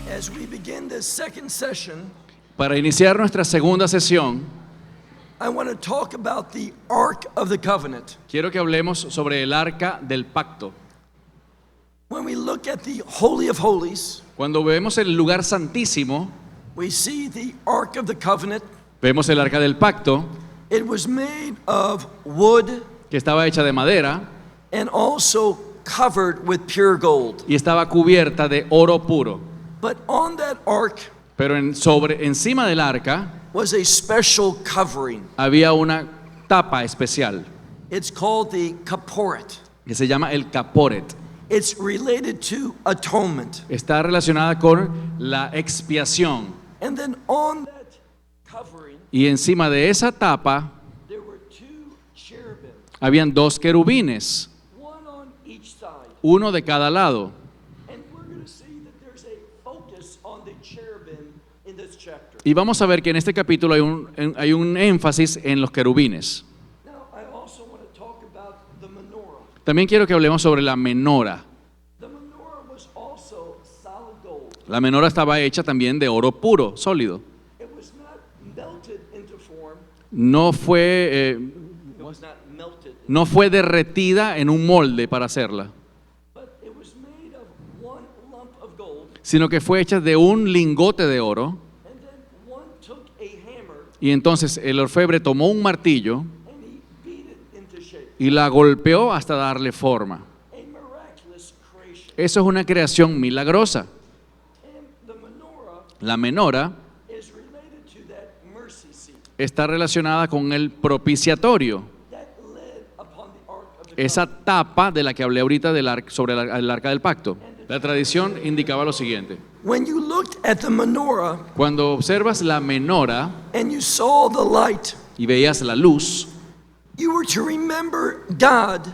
As we begin this second session, Para iniciar nuestra segunda sesión, I want to talk about the Ark of the Covenant. quiero que hablemos sobre el arca del pacto. When we look at the Holy of Holies, Cuando vemos el lugar santísimo, we see the Ark of the Covenant. vemos el arca del pacto, It was made of wood que estaba hecha de madera and also covered with pure gold. y estaba cubierta de oro puro. But on that ark Pero encima del arca was a special covering. había una tapa especial It's called the kaporet. que se llama el caporet. It's related to atonement. Está relacionada con la expiación. And then on that covering, Y encima de esa tapa there were two cherubim, habían dos querubines, one on each side. uno de cada lado. And we're going to see that there's a focus on the cherubim in this chapter. Y vamos a ver que en este capítulo hay un énfasis en los querubines. Now, I also want to talk about the menorah. También quiero que hablemos sobre la menora. The menorah was also solid gold. La menora estaba hecha también de oro puro, sólido. It was not melted into form. No fue, It was not melted, no fue derretida en un molde para hacerla, but it was made of one lump of gold. sino que fue hecha de un lingote de oro. And then one took a hammer Y entonces el orfebre tomó un martillo and he beat it into shape. y la golpeó hasta darle forma. A miraculous creation. Eso es una creación milagrosa. And the menorah La menora is related to that mercy seat está relacionada con el propiciatorio, that led upon the ark of the esa tapa de la que hablé ahorita sobre el arca del pacto. La tradición indicaba lo siguiente: When you looked at the menorah cuando observas la menora and you saw the light, y veías la luz, you were to remember God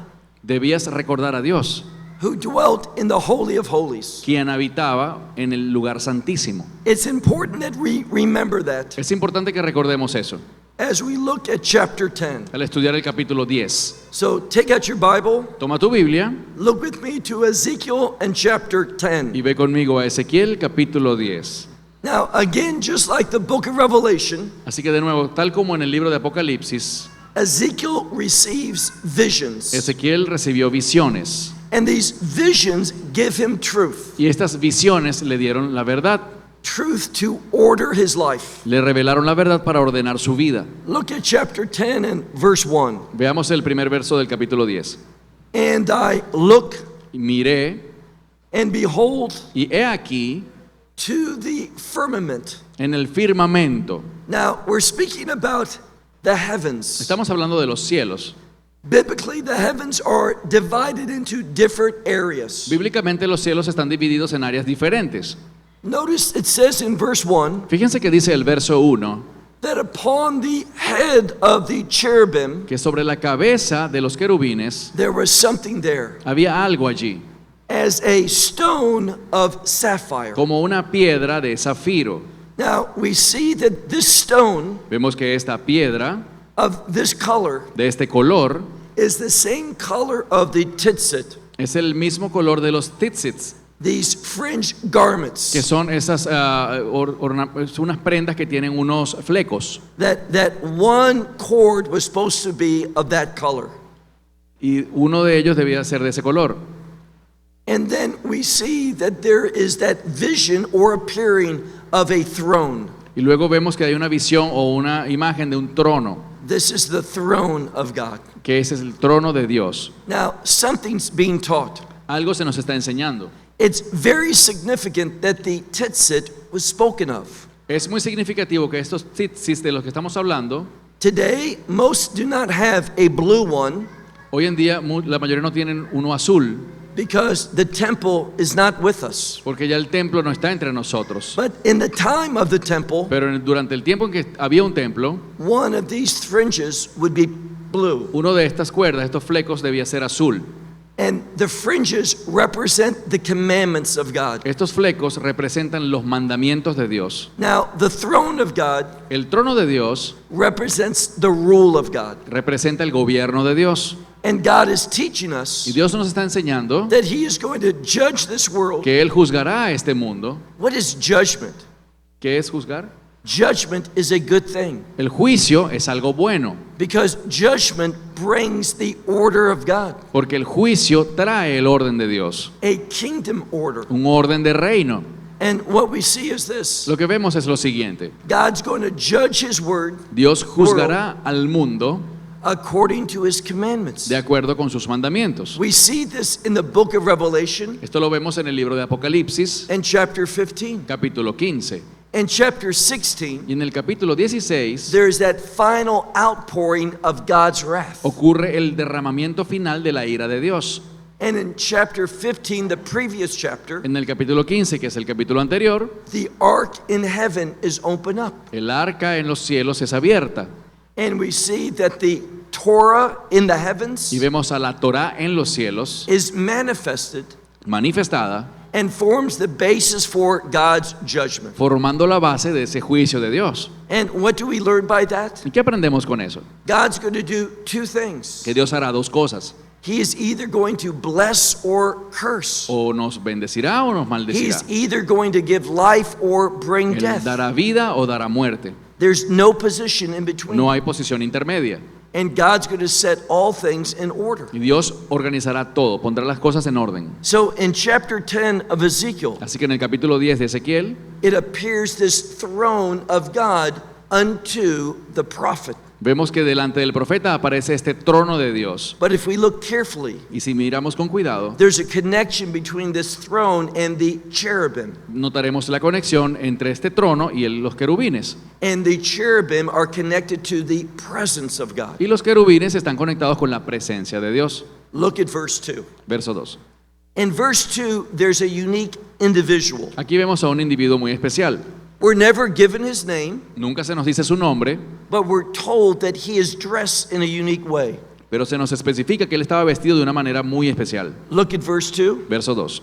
debías recordar a Dios, who dwelt in the Holy of Holies. quien habitaba en el lugar santísimo. It's important that we remember that Es importante que recordemos eso as we look at chapter 10. al estudiar el capítulo 10. So take out your Bible, Toma tu Biblia look with me to Ezekiel and chapter 10. y ve conmigo a Ezequiel capítulo 10. Now, again, just like the book of Revelation, Así que de nuevo, tal como en el libro de Apocalipsis, Ezekiel receives visions. Ezequiel recibió visiones And these visions give him truth. y estas visiones le dieron la verdad, Truth to order his life. le revelaron la verdad para ordenar su vida. Look at chapter 10 and verse 1. Veamos el primer verso del capítulo 10. And I look Y miré and behold y he aquí to the firmament. en el firmamento. Now, we're speaking about the heavens. Estamos hablando de los cielos. Biblically, the heavens are divided into different areas. Bíblicamente los cielos están divididos en áreas diferentes. Notice it says in verse 1 Fíjense que dice el verso 1 that upon the head of the cherubim que sobre la cabeza de los querubines there was something there, había algo allí, as a stone of sapphire. como una piedra de zafiro. Now, we see that this stone Vemos que esta piedra of this color de este color is the same color of the tzitzit, es el mismo color de los tzitzits, these fringe garments que son esas unas prendas que tienen unos flecos. that one cord was supposed to be of that color. Y uno de ellos debía ser de ese color. And then we see that there is that vision or appearing of a throne. Y luego vemos que hay una visión o una imagen de un trono, This is the throne of God. que ese es el trono de Dios. Now, something's being taught. Algo se nos está enseñando. It's very significant that the tzitzit was spoken of. Es muy significativo que estos tzitzis de los que estamos hablando, Today, most do not have a blue one hoy en día la mayoría no tienen uno azul, because the temple is not with us. porque ya el templo no está entre nosotros. But in the time of the temple, Pero durante el tiempo en que había un templo, one of these fringes would be blue. uno de estas cuerdas, estos flecos, debía ser azul. And the fringes represent the commandments of God. Estos flecos representan los mandamientos de Dios. Now, the throne of God El trono de Dios represents the rule of God. representa el gobierno de Dios. And God is teaching Y us Dios nos está enseñando that He is going to judge this world. que Él juzgará a este mundo. What is judgment? ¿Qué es juzgar? Judgment is a good thing El juicio es algo bueno, because judgment brings the order of God, porque el juicio trae el orden de Dios, a kingdom order. un orden de reino. And what we see is this. Lo que vemos es lo siguiente: God's going to judge His word Dios juzgará al mundo according to His commandments. de acuerdo con sus mandamientos. We see this in the book of Revelation Esto lo vemos en el libro de Apocalipsis, in chapter 15. capítulo 15. In chapter 16, Y en el capítulo 16 there's that final outpouring of God's wrath. ocurre el derramamiento final de la ira de Dios. And in chapter 15, the previous chapter, En el capítulo 15, que es el capítulo anterior, the ark in heaven is opened up. el arca en los cielos es abierta. And we see that the Torah in the heavens Y vemos a la Torá en los cielos is manifested manifestada, and forms the basis for God's judgment. formando la base de ese juicio de Dios. And what do we learn by that? ¿Y qué aprendemos con eso? God's going to do two things. Que Dios hará dos cosas: He is either going to bless or curse. o nos bendecirá o nos maldecirá. He's either going to give life or bring Él death. dará vida o dará muerte. There's no position in between. No hay posición intermedia. And God's going to set all things in order. Y Dios organizará todo, pondrá las cosas en orden. So in chapter 10 of Ezekiel, Así que en el capítulo 10 de Ezequiel it appears this throne of God unto the prophet. vemos que delante del profeta aparece este trono de Dios. But if we look carefully, Y si miramos con cuidado, there's a connection between this throne and the cherubim. notaremos la conexión entre este trono y los querubines. And the cherubim are connected to the presence of God. Y los querubines están conectados con la presencia de Dios. Look at verse 2. Verso 2. In verse 2, there's a unique individual. Aquí vemos a un individuo muy especial. We're never given his name, Nunca se nos dice su nombre, but we're told that he is dressed in a unique way. pero se nos especifica que él estaba vestido de una manera muy especial. Look at verse 2. Verso 2.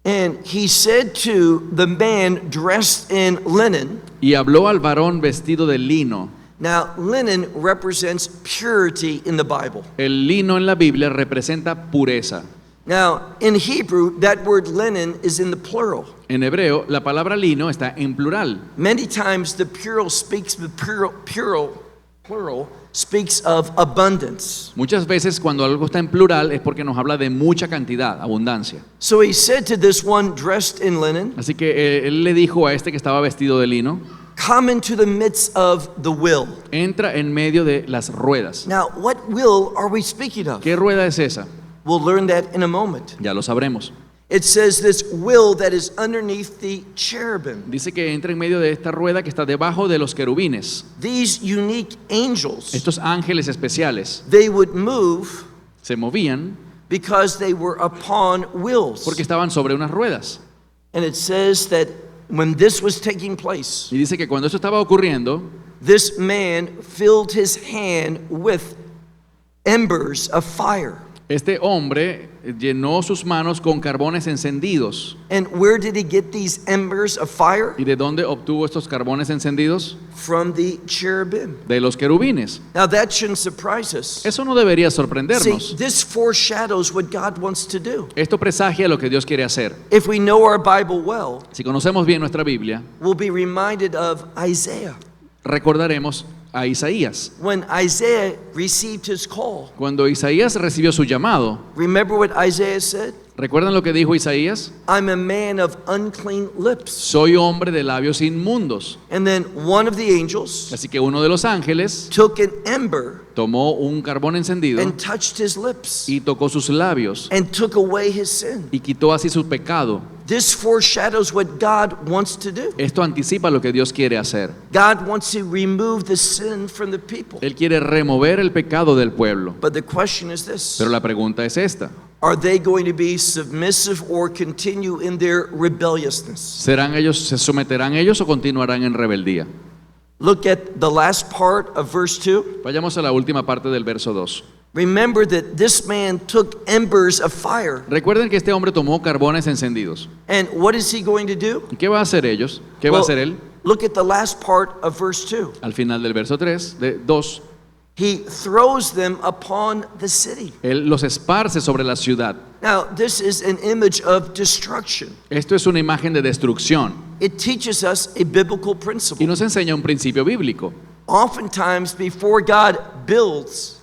And he said to the man dressed in linen. Y habló al varón vestido de lino. Now, linen represents purity in the Bible. El lino en la Biblia representa pureza. Now, in Hebrew, that word linen is in the plural. En hebreo, la palabra lino está en plural. Many times the plural speaks of abundance. Muchas veces cuando algo está en plural es porque nos habla de mucha cantidad, abundancia. So he said to this one dressed in linen, Así que él le dijo a este que estaba vestido de lino: come into the midst of the will. entra en medio de las ruedas. Now, what will are we speaking of? ¿Qué rueda es esa? We'll learn that in a moment. Ya lo sabremos. It says this will that is underneath the cherubim. Dice que entra en medio de esta rueda que está debajo de los querubines. These unique angels, Estos ángeles especiales they would move se movían because they were upon wills. porque estaban sobre unas ruedas. And it says that when this was taking place, Y dice que cuando eso estaba ocurriendo, this man filled his hand with embers of fire. este hombre llenó sus manos con carbones encendidos. And where did he get these embers of fire? ¿Y de dónde obtuvo estos carbones encendidos? From the cherubim. De los querubines. Now that shouldn't surprise us. Eso no debería See, sorprendernos. this foreshadows what God wants to do. Esto presagia lo que Dios quiere hacer. If we know our Bible well, Si conocemos bien nuestra Biblia, we'll be reminded of Isaiah. recordaremos a Isaías. When Isaiah received his call, Cuando Isaías recibió su llamado, remember what Isaiah said? ¿recuerdan lo que dijo Isaías? I'm a man of unclean lips. Soy hombre de labios inmundos. And then one of the angels Así que uno de los ángeles took an ember tomó un carbón encendido and touched his lips y tocó sus labios and took away his sin. y quitó así su pecado. This foreshadows what God wants to do. Esto anticipa lo que Dios quiere hacer. God wants to remove the sin from the people. Él quiere remover el pecado del pueblo. But the question is this: Pero la pregunta es esta: are they going to be submissive or continue in their rebelliousness? ¿se someterán ellos o continuarán en rebeldía? Look at the last part of verse 2. Vayamos a la última parte del verso 2. Remember that this man took embers of fire. Recuerden que este hombre tomó carbones encendidos. And what is he going to do? ¿Y qué va a hacer ellos? ¿Qué va a hacer él? Look at the last part of verse 2. Al final del verso 2, He throws them upon the city. él los esparce sobre la ciudad. Now, this is an image of destruction. Esto es una imagen de destrucción It teaches us a biblical y principle. nos enseña un principio bíblico. Oftentimes, before God builds,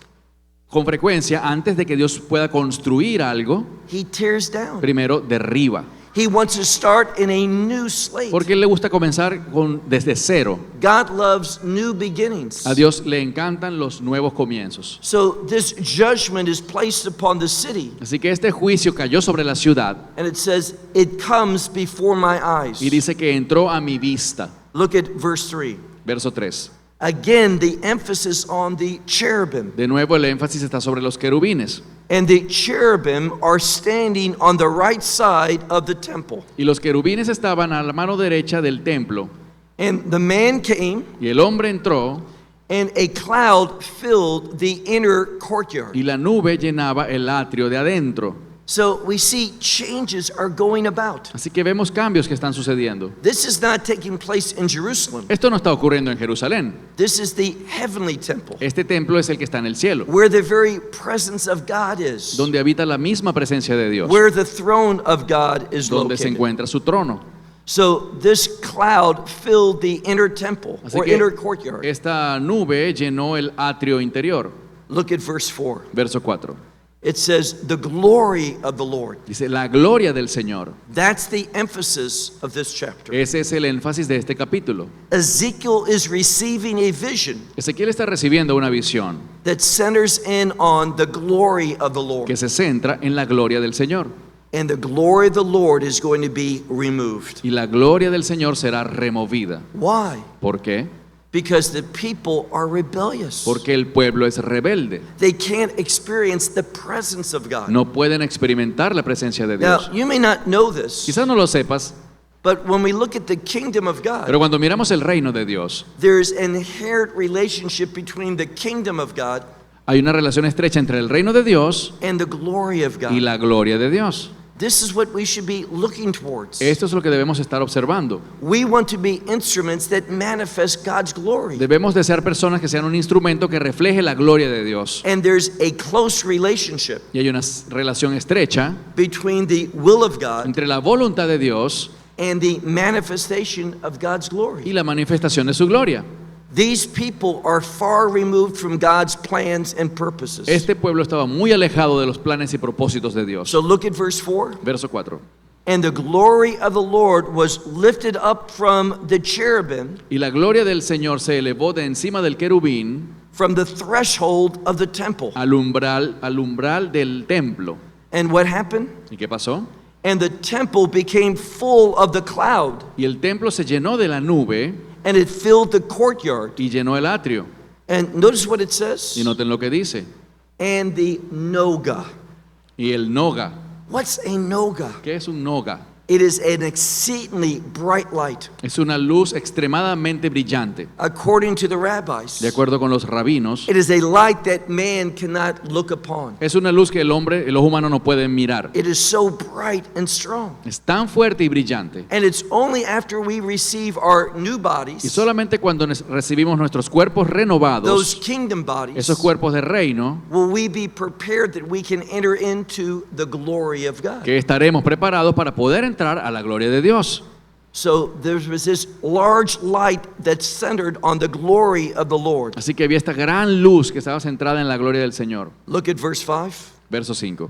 Con frecuencia, antes de que Dios pueda construir algo, He tears down. primero derriba. He wants to start in a new slate. Porque él le gusta comenzar desde cero. God loves new beginnings. A Dios le encantan los nuevos comienzos. So this judgment is placed upon the city, Así que este juicio cayó sobre la ciudad and it says, it comes before my eyes. y dice que entró a mi vista. Look at verse 3. Verso 3. Again, the emphasis on the cherubim. De nuevo el énfasis está sobre los querubines. And the cherubim are standing on the right side of the temple. Y los querubines estaban a la mano derecha del templo. And the man came, Y el hombre entró and a cloud filled the inner courtyard. y la nube llenaba el atrio de adentro. So we see changes are going about. Así que vemos cambios que están sucediendo. This is not taking place in Jerusalem. Esto no está ocurriendo en Jerusalén. This is the heavenly temple, Este templo es el que está en el cielo, where the very presence of God is, donde habita la misma presencia de Dios, where the throne of God is donde se located. encuentra su trono. So this cloud filled the inner temple, Así or que inner courtyard. esta nube llenó el atrio interior. Look at verse 4. Verso 4. It says, the glory of the Lord. Dice, la gloria del Señor. That's the emphasis of this chapter. Ese es el énfasis de este capítulo. Ezekiel is receiving a vision Ezequiel está recibiendo una visión that centers in on the glory of the Lord. que se centra en la gloria del Señor. And the glory of the Lord is going to be removed. Y la gloria del Señor será removida. Why? ¿Por qué? Because the people are rebellious. Porque el pueblo es rebelde. They can't experience the presence of God. No pueden experimentar la presencia de Now, Dios. you may not know this, Quizás no lo sepas, but when we look at the kingdom of God, pero cuando miramos el reino de Dios, there's an inherent relationship between the kingdom of God hay una relación estrecha entre el reino de Dios and the glory of y God. la gloria de Dios. This is what we should be looking towards. Esto es lo que debemos estar observando. We want to be instruments that manifest God's glory. Debemos de ser personas que sean un instrumento que refleje la gloria de Dios. And there's a close relationship Y hay una relación estrecha between the will of God entre la voluntad de Dios and the manifestation of God's y glory. la manifestación de su gloria. These people are far removed from God's plans and purposes. Este pueblo estaba muy alejado de los planes y propósitos de Dios. So look at verse 4. Verso 4. And the glory of the Lord was lifted up from the cherubim, Y la gloria del Señor se elevó de encima del querubín from the threshold of the temple. al umbral del templo. And what happened? ¿Y qué pasó? And the temple became full of the cloud, Y el templo se llenó de la nube and it filled the courtyard. y llenó el atrio. And notice what it says. Y noten lo que dice. And the noga. Y el noga. What's a noga? ¿Qué es un noga? It is an exceedingly bright light, Es una luz extremadamente brillante. according to the rabbis. De acuerdo con los rabinos, It is a light that man cannot look upon. es una luz que el ojo humano no puede mirar. It is so bright and strong. Es tan fuerte y brillante. And it's only after we receive our new Y bodies, solamente cuando recibimos nuestros cuerpos those renovados, kingdom bodies, esos cuerpos de reino, will we be prepared that we can enter into the glory of God. que estaremos preparados para poder entrar a la gloria de Dios. So there was this large light that centered on the glory of the Lord. Así que había esta gran luz que estaba centrada en la gloria del Señor. Look at verse 5. Verso 5.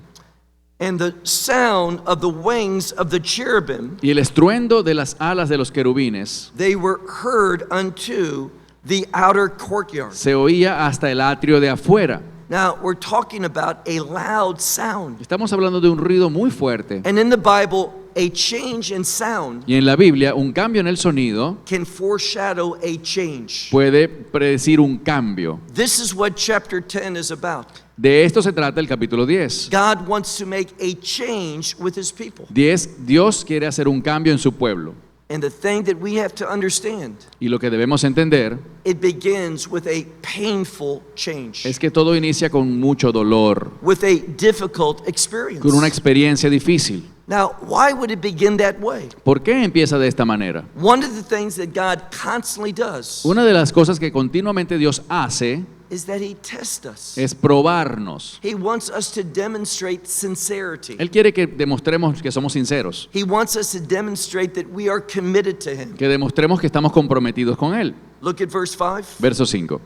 And the sound of the wings of the cherubim, Y el estruendo de las alas de los querubines they were heard unto the outer courtyard. se oía hasta el atrio de afuera. Now, we're talking about a loud sound. Estamos hablando de un ruido muy fuerte. And in the Bible, a change in sound Y en la Biblia, un cambio en el sonido can foreshadow a change. puede predecir un cambio. This is what chapter 10 is about. De esto se trata el capítulo 10. God wants to make a change with his people. Dios quiere hacer un cambio en su pueblo. And the thing that we have to understand, Y lo que debemos entender it begins with a painful change, es que todo inicia con mucho dolor, with a difficult experience. con una experiencia difícil. Now, why would it begin that way? ¿Por qué empieza de esta manera? One of the things that God constantly does Una de las cosas que continuamente Dios hace is that He tests us. es probarnos. He wants us to demonstrate sincerity. Él quiere que demostremos que somos sinceros, He wants us to demonstrate that we are committed to Him. que demostremos que estamos comprometidos con Él. Look at verse 5. Verso 5.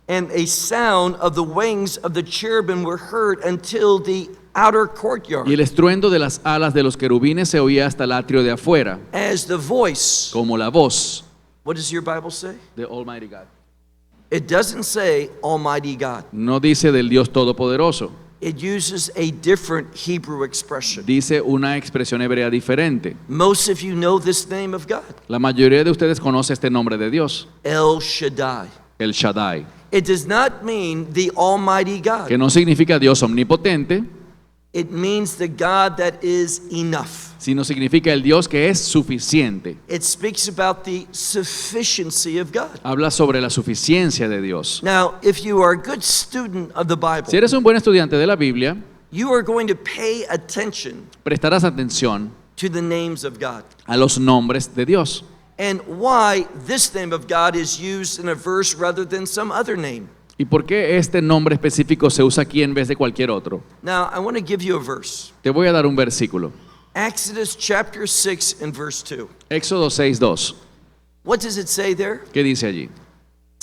And a sound of the wings of the cherubim were heard until the outer courtyard, Y el estruendo de las alas de los querubines se oía hasta el atrio de afuera, as the voice. como la voz What does your Bible say? de Almighty God. It doesn't say Almighty God. No dice del Dios Todopoderoso, It uses a different Hebrew expression. dice una expresión hebrea diferente. Most of you know this name of God, La mayoría de ustedes conoce este nombre de Dios, El Shaddai. el Shaddai, It does not mean the Almighty God. que no significa Dios omnipotente, It means the God that is enough. sino significa el Dios que es suficiente. It speaks about the sufficiency of God. Habla sobre la suficiencia de Dios. Now, if you are a good student of the Bible, Si eres un buen estudiante de la Biblia, you are going to pay attention prestarás atención to the names of God a los nombres de Dios and why this name of God is used in a verse rather than some other name. y por qué este nombre específico se usa aquí en vez de cualquier otro. Now, I want to give you a verse. Te voy a dar un versículo. Exodus chapter 6 and verse 2. Éxodo 6:2. What does it say there? ¿Qué dice allí? It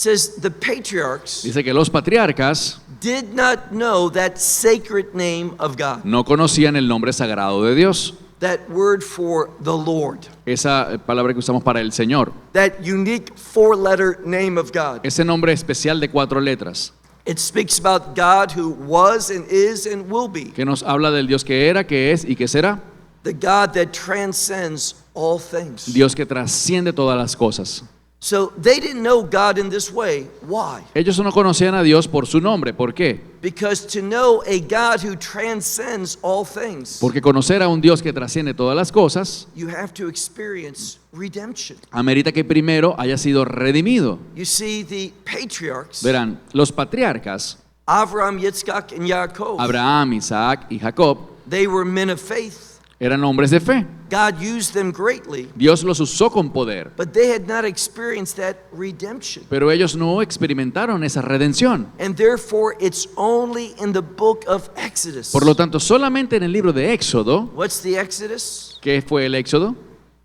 says the patriarchs Dice que los patriarcas did not know that sacred name of God. no conocían el nombre sagrado de Dios. That word for the Lord. Esa palabra que usamos para el Señor. That unique four-letter name of God. Ese nombre especial de 4 letras It speaks about God who was and is and will be. que nos habla del Dios que era, que es y que será. The God that transcends all things. Dios que trasciende todas las cosas. So they didn't know God in this way. Why? Ellos no conocían a Dios por su nombre. ¿Por qué? Because to know a God who transcends all things, Porque conocer a un Dios que trasciende todas las cosas you have to experience redemption. amerita que primero haya sido redimido. You see, the patriarchs, Verán, los patriarcas, Abraham, Yitzchak, and Yaakov, Abraham, Isaac y Jacob, they were men of faith. eran hombres de fe. God used them greatly, Dios los usó con poder, but they had not experienced that redemption. pero ellos no experimentaron esa redención. And therefore, it's only in the book of Exodus. Por lo tanto, solamente en el libro de Éxodo, What's the Exodus? ¿qué fue el Éxodo?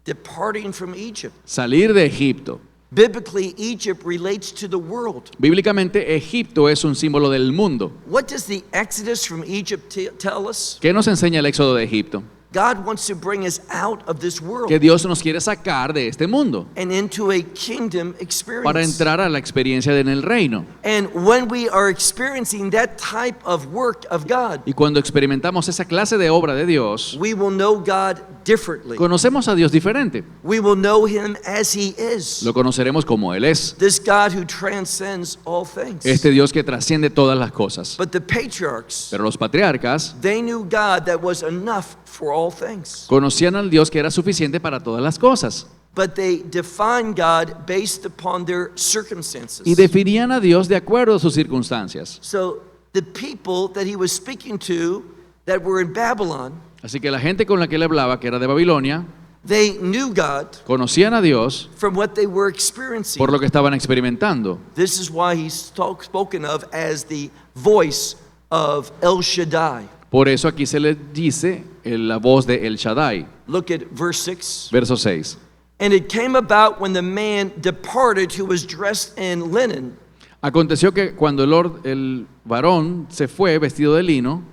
Departing from Egypt. Salir de Egipto. Biblically, Egypt relates to the world. Bíblicamente, Egipto es un símbolo del mundo. What does the Exodus from Egypt tell us? ¿Qué nos enseña el Éxodo de Egipto? God wants to bring us out of this world Que Dios nos quiere sacar de este mundo and into a kingdom experience. para entrar a la experiencia en el reino. And when we are experiencing that type of work of God, Y cuando experimentamos esa clase de obra de Dios, we will know God differently. conocemos a Dios diferente. We will know Him as He is. Lo conoceremos como Él es. This God who transcends all things. Este Dios que trasciende todas las cosas. But the patriarchs, Pero los patriarcas they knew God that was enough for all things. conocían al Dios que era suficiente para todas las cosas. But they defined God based upon their circumstances. Y definían a Dios de acuerdo a sus circunstancias. So the people that He was speaking to that were in Babylon, Así que la gente con la que él hablaba, que era de Babilonia, they knew God conocían a Dios from what they were experiencing. por lo que estaban experimentando. This is why He's spoken of as the voice of El Shaddai. Por eso aquí se le dice la voz de El Shaddai. Look at verse 6. Verso 6. And it came about when the man departed who was dressed in linen, Aconteció que cuando el varón se fue vestido de lino,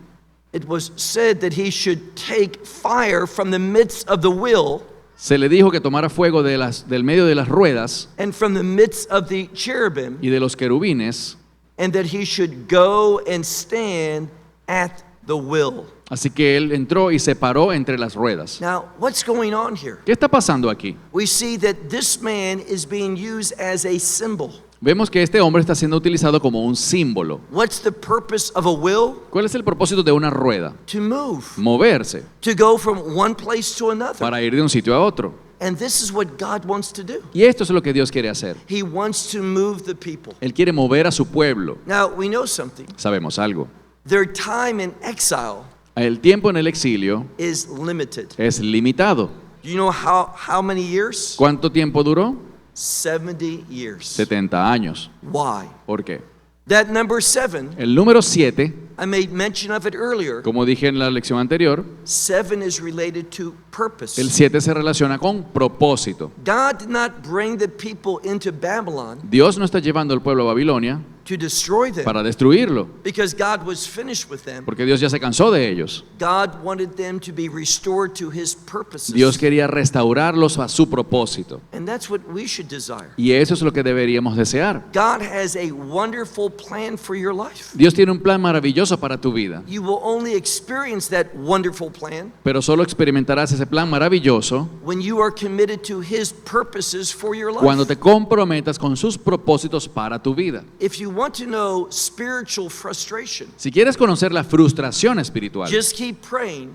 it was said that he should take fire from the midst of the wheel se le dijo que tomara fuego del medio de las ruedas and from the midst of the cherubim, y de los querubines. and that he should go and stand at the wheel. Así que él entró y se paró entre las ruedas. Now, what's going on here? ¿Qué está pasando aquí? We see that this man is being used as a symbol. Vemos que este hombre está siendo utilizado como un símbolo. What's the purpose of a wheel? ¿Cuál es el propósito de una rueda? To move, Moverse to go from one place to another. para ir de un sitio a otro. And this is what God wants to do. Y esto es lo que Dios quiere hacer. He wants to move the people. Él quiere mover a su pueblo. Now, we know something. Sabemos algo. Their time in exile El tiempo en el exilio is limited. es limitado. Do you know how many years? ¿Cuánto tiempo duró? 70 years. 70 años. Why? ¿Por qué? That number 7, El número 7, I made mention of it earlier. como dije en la lección anterior, 7 is related to purpose. el 7 se relaciona con propósito. God did not bring the people into Babylon Dios no está llevando al pueblo a Babilonia to destroy them para destruirlo, because God was finished with them. porque Dios ya se cansó de ellos. God wanted them to be restored to his purposes. Dios quería restaurarlos a su propósito. And that's what we should desire. Y eso es lo que deberíamos desear. God has a wonderful plan for your life. Dios tiene un plan maravilloso para tu vida, You will only experience that wonderful plan pero solo experimentarás ese plan maravilloso when you are committed to his purposes for your life. cuando te comprometas con sus propósitos para tu vida. If you want to know spiritual frustration, Si quieres conocer la frustración espiritual, just keep praying.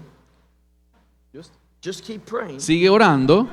Just keep praying. sigue orando.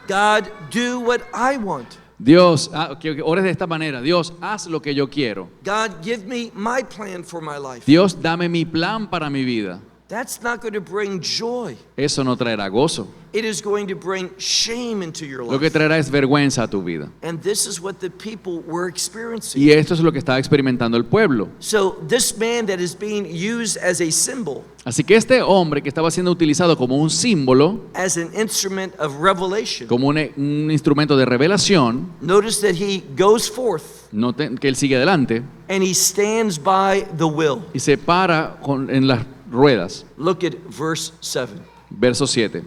God, do what I want. Dios, que ores de esta manera. Dios, haz lo que yo quiero. God, give me my plan for my life. Dios, dame mi plan para mi vida. That's not going to bring joy. Eso no traerá gozo. It is going to bring shame into your Lo que life. traerá es vergüenza a tu vida. And this is what the people were experiencing. Y esto es lo que estaba experimentando el pueblo. So this man that is being used as a symbol, Así que este hombre que estaba siendo utilizado como un símbolo, as an instrument of revelation, como un instrumento de revelación, notice that he goes forth noten que él sigue adelante and he stands by the will. y se para en las ruedas. Look at verse 7. Verso 7.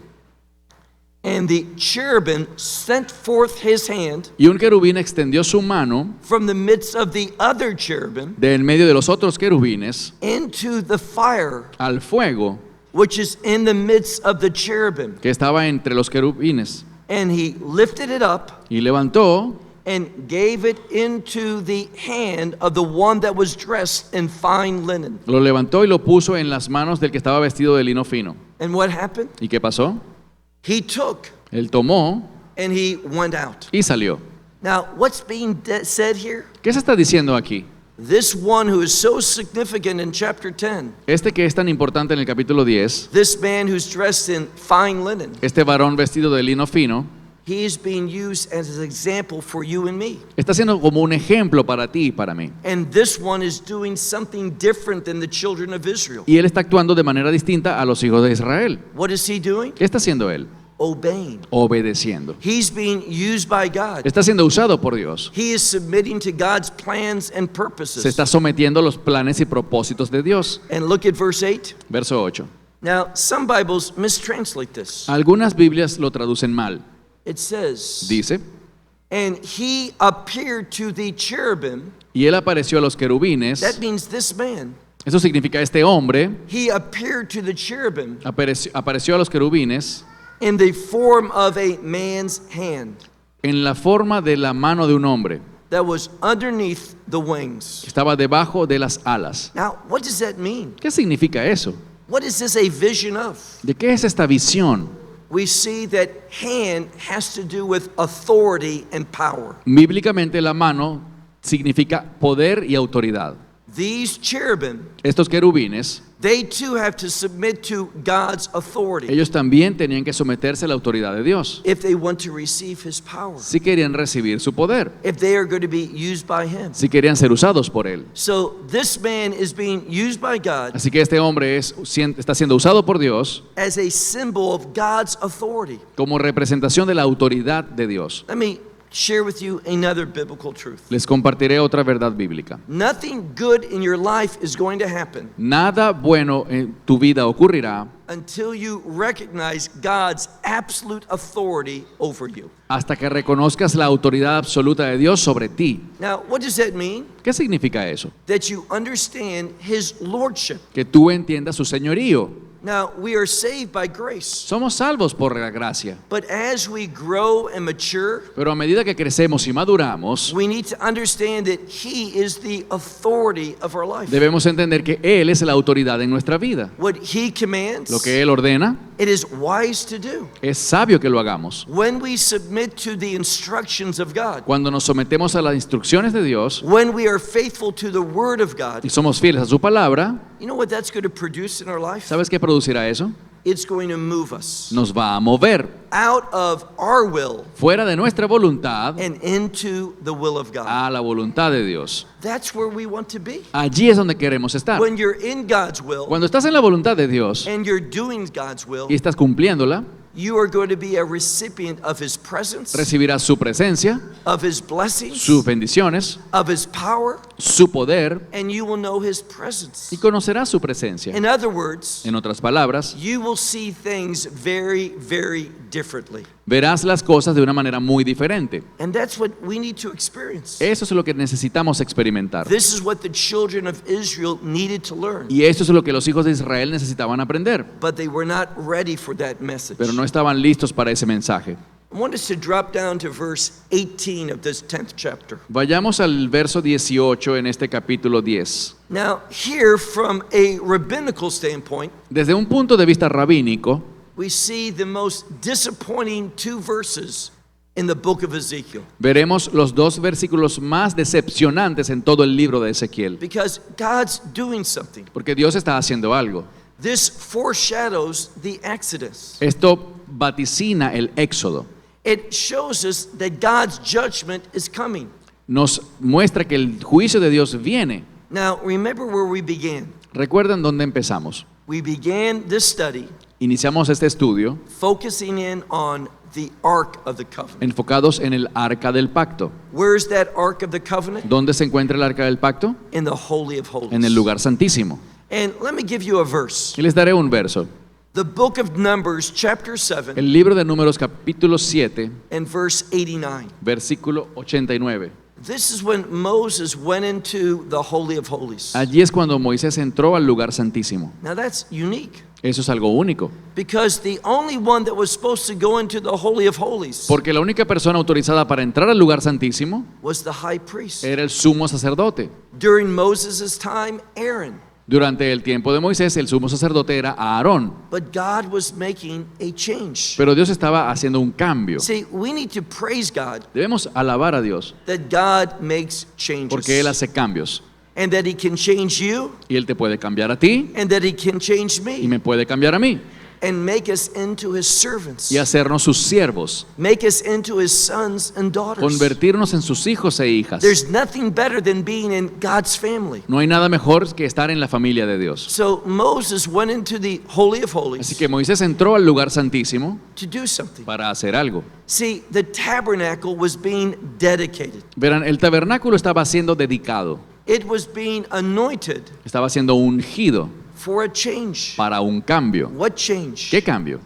And the cherubim sent forth his hand Y un querubín extendió su mano from the midst of the other cherubim de en medio de los otros querubines into the fire al fuego which is in the midst of the cherubim. que estaba entre los querubines And he lifted it up y levantó and gave it into the hand of the one that was dressed in fine linen. Lo levantó y lo puso en las manos del que estaba vestido de lino fino. And what happened? ¿Y qué pasó? He took Él tomó and he went out. y salió. Now, what's being said here? ¿Qué se está diciendo aquí? This one who is so significant in chapter 10, Este que es tan importante en el capítulo 10, this man who's dressed in fine linen, este varón vestido de lino fino, he is being used as an example for you and me. está siendo como un ejemplo para ti y para mí. And this one is doing something different than the children of Israel. Y él está actuando de manera distinta a los hijos de Israel. What is he doing? ¿Qué está haciendo él? Obeying. Obedeciendo. He's being used by God. Está siendo usado por Dios. He is submitting to God's plans and Se purposes. está sometiendo a los planes y propósitos de Dios. And look at verse 8. Verso 8. Now, some Bibles mistranslate this. Algunas Biblias lo traducen mal. It says, Dice, and he appeared to the cherubim. y él apareció a los querubines. That means this man. Eso significa este hombre He appeared to the cherubim apareció a los querubines in the form of a man's hand en la forma de la mano de un hombre that was underneath the wings. que estaba debajo de las alas. Now, what does that mean? ¿Qué significa eso? What is this a vision of? ¿De qué es esta visión? We see that hand has to do with authority and power. Bíblicamente la mano significa poder y autoridad. These cherubim, Estos querubines, they too have to submit to God's authority ellos también tenían que someterse a la autoridad de Dios if they want to receive his power, si querían recibir su poder, if they are going to be used by him. si querían ser usados por él. So this man is being used by God Así que este hombre está siendo usado por Dios as a symbol of God's authority. como representación de la autoridad de Dios. Let me share with you another biblical truth. Les compartiré otra verdad bíblica. Nothing good in your life is going to happen Nada bueno en tu vida ocurrirá until you recognize God's absolute authority over you. hasta que reconozcas la autoridad absoluta de Dios sobre ti. Now, what does that mean? ¿Qué significa eso? That you understand his lordship. Que tú entiendas su señorío. Now, we are saved by grace, Somos salvos por la gracia. but as we grow and mature, Pero a medida que crecemos y maduramos, we need to understand that He is the authority of our life. debemos entender que Él es la autoridad en nuestra vida. What He commands, Lo que Él ordena, it is wise to do. es sabio que lo hagamos. When we submit to the instructions of God, Cuando nos sometemos a las instrucciones de Dios when we are faithful to the Word of God, y somos fieles a su palabra, you know what that's going to produce in our life? ¿sabes qué producirá eso? It's going to move us Nos va a mover out of our will fuera de nuestra voluntad and into the will of God. a la voluntad de Dios. That's where we want to be. Allí es donde queremos estar. When you're in God's will Cuando estás en la voluntad de Dios and you're doing God's will, y estás cumpliéndola, you are going to be a recipient of His presence, recibirás su presencia, of His blessings, sus bendiciones, of His power, su poder and you will know His y presence. conocerás su presencia. In other words, En otras palabras, you will see things very, very differently. verás las cosas de una manera muy diferente. And that's what we need to experience. Eso es lo que necesitamos experimentar. This is what the children of Israel needed to learn, Y eso es lo que los hijos de Israel necesitaban aprender, but they were not ready for that message. pero no estaban listos para ese mensaje. I want us to drop down to verse 18 of this 10th chapter. Vayamos al verso 18 en este capítulo 10. Now, here from a rabbinical standpoint, Desde un punto de vista rabínico, we see the most disappointing two verses in the book of Ezekiel, veremos los dos versículos más decepcionantes en todo el libro de Ezequiel, because God's doing something. porque Dios está haciendo algo. This foreshadows the Exodus. Esto vaticina el éxodo. It shows us that God's judgment is coming. Nos muestra que el juicio de Dios viene. Now, remember where we began. ¿Recuerdan dónde empezamos? We began this study Iniciamos este estudio focusing in on the Ark of the Covenant. enfocados en el arca del pacto. Where's that Ark of the Covenant? ¿Dónde se encuentra el arca del pacto? In the Holy of Holies. En el lugar santísimo. And let me give you a verse. Y les daré un verso. The book of Numbers, chapter 7, El libro de Números capítulo 7, and verse 89. versículo 89. This is when Moses went into the Holy of Holies. Allí es cuando Moisés entró al lugar santísimo. Now that's unique, Eso es algo único, because the only one that was supposed to go into the Holy of Holies porque la única persona autorizada para entrar al lugar santísimo was the high priest. era el sumo sacerdote. During Moses' time, Aaron. Durante el tiempo de Moisés, el sumo sacerdote era Aarón, But God was making a change. pero Dios estaba haciendo un cambio. See, we need to praise God Debemos alabar a Dios, that God makes changes. porque Él hace cambios. And that He can change you, Y Él te puede cambiar a ti and that He can change y me, me puede cambiar a mí and make us into His servants. y hacernos sus siervos, Make us into His sons and daughters. convertirnos en sus hijos e hijas. There's nothing better than being in God's family. No hay nada mejor que estar en la familia de Dios. So Moses went into the Holy of Así Holies que Moisés entró al lugar santísimo to do something. para hacer algo. See, the tabernacle was being dedicated. Verán, el tabernáculo estaba siendo dedicado, It was being anointed estaba siendo ungido for a change. para un cambio. What change? ¿Qué cambio?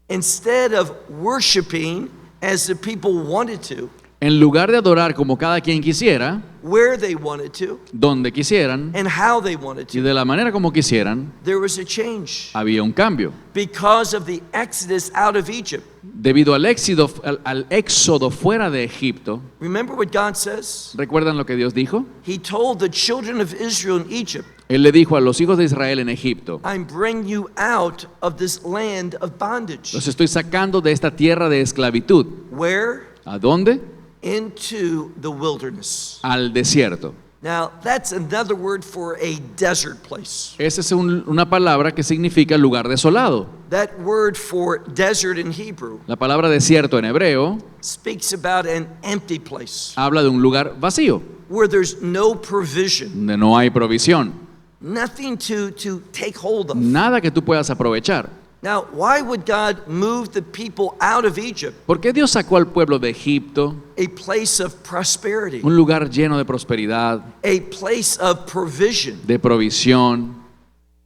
Instead of worshiping as the people wanted to, En lugar de adorar como cada quien quisiera, where they wanted to, donde quisieran and how they wanted y to, de la manera como quisieran, there was a change. había un cambio. Because of the exodus out of Egypt. Debido al éxodo fuera de Egipto, Remember what God says? ¿recuerdan lo que Dios dijo? He told the children of Israel in Egypt, Él le dijo a los hijos de Israel en Egipto: I'm bringing you out of this land of bondage. los estoy sacando de esta tierra de esclavitud. Where? ¿A dónde? Into the wilderness. Al desierto. Now, that's another word for a desert place. Esa es una palabra que significa lugar desolado. That word for desert in Hebrew La palabra desierto en hebreo speaks about an empty place habla de un lugar vacío, where there's no provision, donde no hay provisión, nothing to take hold of. nada que tú puedas aprovechar. Now, why would God move the people out of Egypt, ¿Por qué Dios sacó al pueblo de Egipto, a place of prosperity, un lugar lleno de prosperidad, a place of provision, de provisión,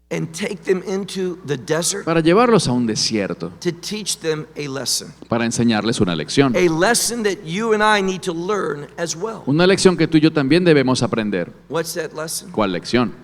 and take them into the desert para llevarlos a un desierto, to teach them a lesson? para enseñarles una lección? A lesson that you and I need to learn as well. Una lección que tú y yo también debemos aprender. What's that lesson? ¿Cuál lección?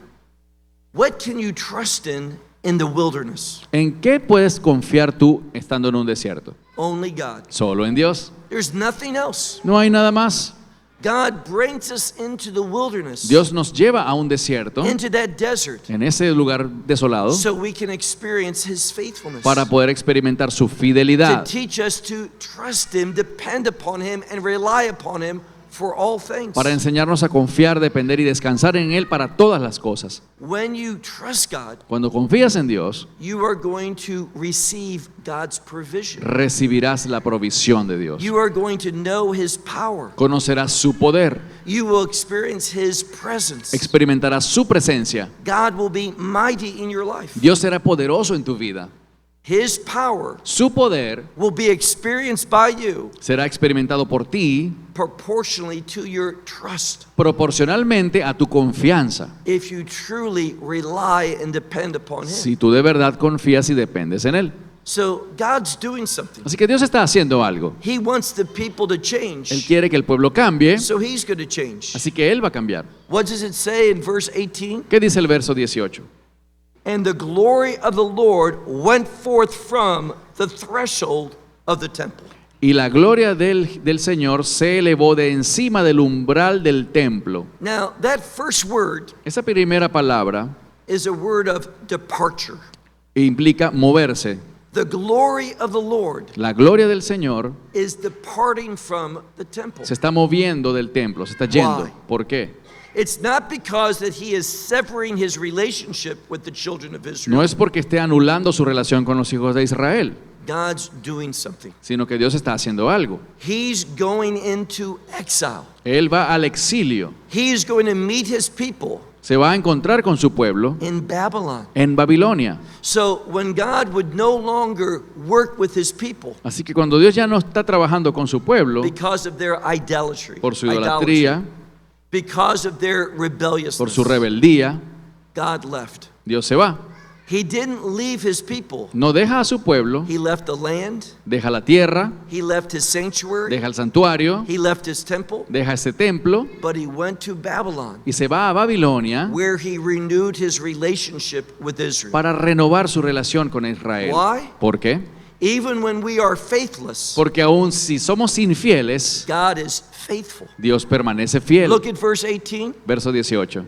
What can you trust in in the wilderness? ¿En qué puedes confiar tú estando en un desierto? Only God. Solo en Dios. There's nothing else. No hay nada más. God brings us into the wilderness, Dios nos lleva a un desierto, into that desert, en ese lugar desolado, so we can experience His faithfulness. para poder experimentar su To fidelidad, teach us to trust Him, depend upon Him, and rely upon Him for all things. para enseñarnos a confiar, depender y descansar en Él para todas las cosas. When you trust God, Cuando confías en Dios, you are going to receive God's provision. recibirás la provisión de Dios. You are going to know His power. Conocerás su poder, You will experience His presence. experimentarás su presencia. God will be mighty in your life. Dios será poderoso en tu vida. His power Su poder will be experienced by you será experimentado por ti proportionally to your trust. proporcionalmente a tu confianza. If you truly rely and depend upon Him. Si tú de verdad confías y dependes en Él. So God's doing something. Así que Dios está haciendo algo. He wants the people to Él change. quiere que el pueblo cambie, So He's going to change. así que Él va a cambiar. What does it say in verse 18? ¿Qué dice el verso 18? And the glory of the Lord went forth from the threshold of the temple. Y la gloria del Señor se elevó de encima del umbral del templo. Now, that first word Esa primera palabra is a word of departure. implica moverse. The glory of the Lord La gloria del Señor is departing from the temple. se está moviendo del templo, se está yendo. Why? ¿Por qué? It's not because that He is severing His relationship with the children of Israel. No es porque esté anulando su relación con los hijos de Israel, God's doing something. sino que Dios está haciendo algo. He's going into exile. Él va al exilio, He's going to meet His people se va a encontrar con su pueblo in Babylon. en Babilonia. So when God would no longer work with His people Así que cuando Dios ya no está trabajando con su pueblo because of their idolatry, por su idolatría, because of their por rebelliousness, su rebeldía, God left. Dios se va. He didn't leave His people. No deja a su pueblo, He left the land. deja la tierra, He left His sanctuary. deja el santuario, He left His temple. deja ese templo But He went to Babylon, y se va a Babilonia where He renewed His relationship with Israel. para renovar su relación con Israel. Why? ¿Por qué? Even when we are faithless, Porque aun si somos infieles, God is faithful. Dios permanece fiel. Look at verse 18. Verso 18.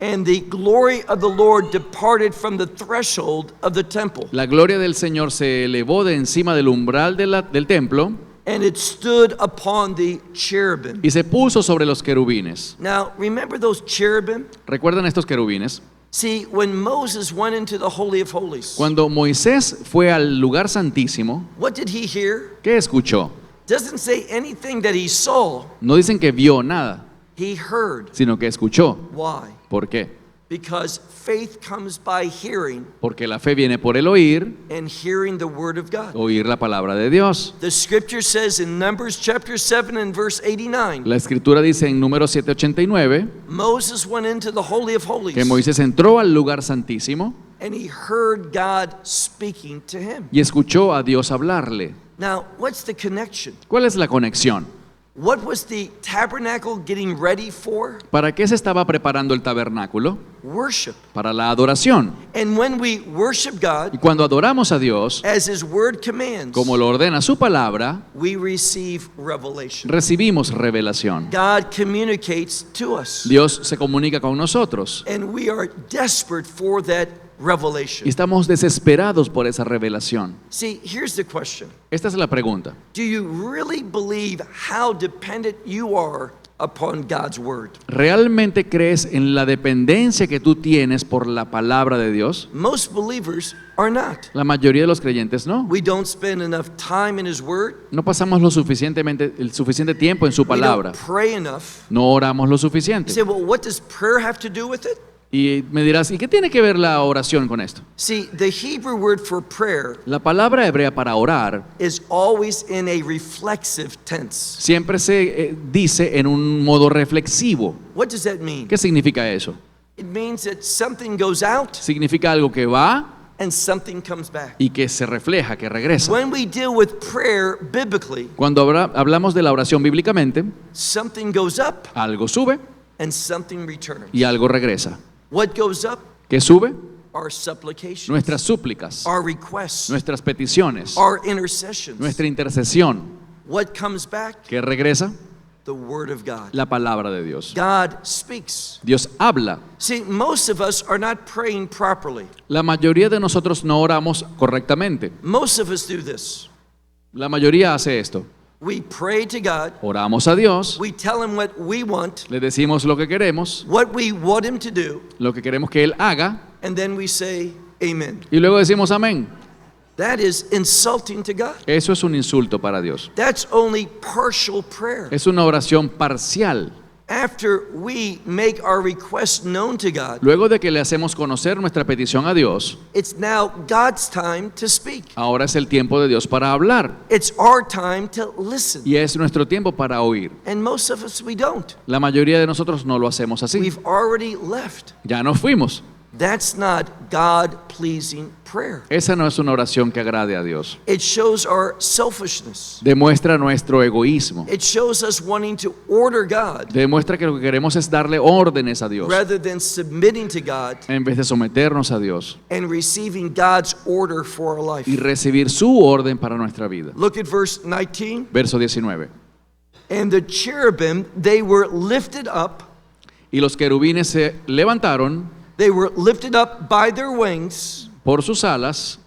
And the glory of the Lord departed from the threshold of the temple, La gloria del Señor se elevó de encima del umbral del templo and it stood upon the cherubim. y se puso sobre los querubines. Now, remember those cherubim? ¿Recuerdan estos querubines? See, when Moses went into the Holy of Holies, Cuando Moisés fue al lugar santísimo, what did he hear? ¿qué escuchó? Doesn't say anything that he saw, No dicen que vio nada, he heard. sino que escuchó. Why? ¿Por qué? Because faith comes by hearing, Porque la fe viene por el oír, and hearing the word of God. oír la palabra de Dios. The scripture says in Numbers chapter 7 and verse 89, La escritura dice en número 789 Moses went into the Holy of Holies, que Moisés entró al lugar santísimo and he heard God speaking to him. y escuchó a Dios hablarle. Now, what's the connection? ¿Cuál es la conexión? What was the tabernacle getting ready for? ¿Para qué se estaba preparando el tabernáculo? Worship. Para la adoración. And when we worship Y God cuando adoramos a Dios, as His word commands, como lo ordena su palabra, we receive revelation. recibimos revelación. God communicates to us, Dios se comunica con nosotros and we are desperate for that y revelation. estamos desesperados por esa revelación. See, here's the question. Esta es la pregunta. Do you really believe how dependent you are upon God's word? ¿Realmente crees en la dependencia que tú tienes por la palabra de Dios? Most believers are not. La mayoría de los creyentes no. We don't spend enough time in His word. No pasamos el suficiente tiempo en su We palabra. don't pray enough. No oramos lo You suficiente. say, well, what does prayer have to do with it? Y me dirás, ¿y qué tiene que ver la oración con esto? See, the Hebrew word for prayer La palabra hebrea para orar is always in a reflexive tense. siempre se dice en un modo reflexivo. What does that mean? ¿Qué significa eso? It means that something goes out Significa algo que va and something comes back. y que se refleja, que regresa. When we deal with prayer biblically, Cuando hablamos de la oración bíblicamente, something goes up algo sube and something returns. y algo regresa. What goes up? ¿Qué sube? our supplications, nuestras súplicas, our requests, nuestras peticiones, our intercessions. nuestra intercesión. What comes back? ¿Qué regresa? The Word of God. La palabra de Dios. God speaks. Dios habla. See, most of us are not praying properly. La mayoría de nosotros no oramos correctamente. Most of us do this. La mayoría hace esto. We pray to God. Oramos a Dios, We tell Him what we want, le decimos lo que queremos, what we want Him to do, lo que queremos que Él haga, and then we say, Amen. y luego decimos amén. That is insulting to God. Eso es un insulto para Dios. That's only partial prayer. Es una oración parcial. After we make our request known to God, Luego de que le hacemos conocer nuestra petición a Dios, it's now God's time to speak. ahora es el tiempo de Dios para hablar. It's our time to listen. Y es nuestro tiempo para oír. And most of us, we don't. La mayoría de nosotros no lo hacemos así. We've already left. Ya nos fuimos. That's not God-pleasing prayer. Esa no es una oración que agrade a Dios. It shows our selfishness. Demuestra nuestro egoísmo. It shows us wanting to order God Demuestra que lo que queremos es darle órdenes a Dios rather than submitting to God en vez de someternos a Dios and receiving God's order for our life. y recibir su orden para nuestra vida. Look at verse 19. Verso 19. And the cherubim, they were lifted up. Y los querubines se levantaron They were lifted up by their wings, por sus alas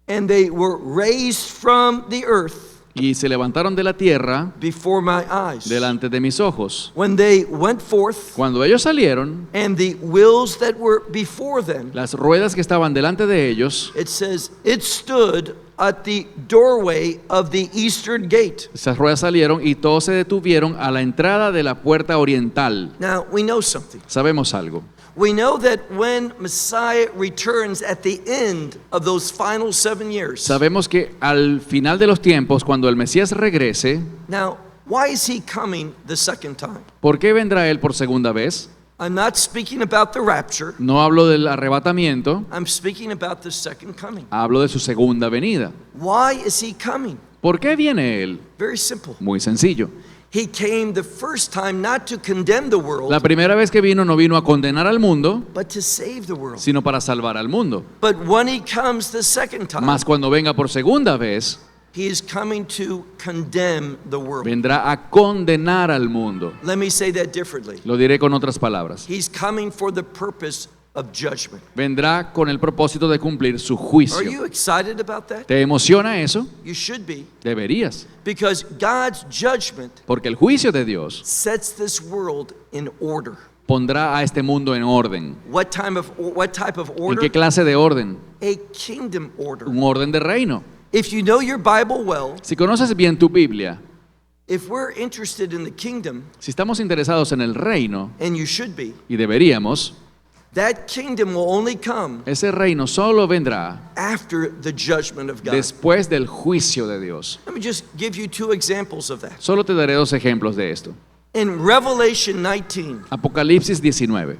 and they were raised from the earth y se levantaron de la tierra before my eyes. delante de mis ojos. When they went forth, Cuando ellos salieron, and the wheels that were before them, las ruedas que estaban delante de ellos, it says, it stood at the doorway of the eastern gate. esas ruedas salieron y todos se detuvieron a la entrada de la puerta oriental. Now, we know something. Sabemos algo. We know that when Messiah returns at the end of those final 7 years. Sabemos que al final de los tiempos, cuando el Mesías regrese, Now, why is he coming the second time? ¿por qué vendrá Él por segunda vez? I'm not speaking about the rapture. No hablo del arrebatamiento, I'm speaking about the second coming. hablo de su segunda venida. Why is he coming? ¿Por qué viene Él? Very simple. Muy sencillo. He came the first time not to condemn the world, La primera vez que vino no vino a condenar al mundo, but to save the world. sino para salvar al mundo. But when he comes the second time, Mas cuando venga por segunda vez, he is coming to condemn the world. vendrá a condenar al mundo. Let me say that differently. Lo diré con otras palabras. He's coming for the purpose of judgment. Vendrá con el propósito de cumplir su Are juicio. you excited about that? ¿Te emociona eso? You should be, Deberías. because God's judgment Porque el juicio de Dios sets this world in order. pondrá a este mundo en orden. What type of ¿En order? qué clase de orden? A kingdom order. Un orden de reino. If you know your Bible well, Si conoces bien tu Biblia, if we're interested in the kingdom, si estamos interesados en el reino, and you should be, y deberíamos, that kingdom will only come ese reino solo vendrá after the judgment of God. después del juicio de Dios. Let me just give you 2 examples of that. Solo te daré 2 ejemplos de esto. In Revelation 19, Apocalipsis 19.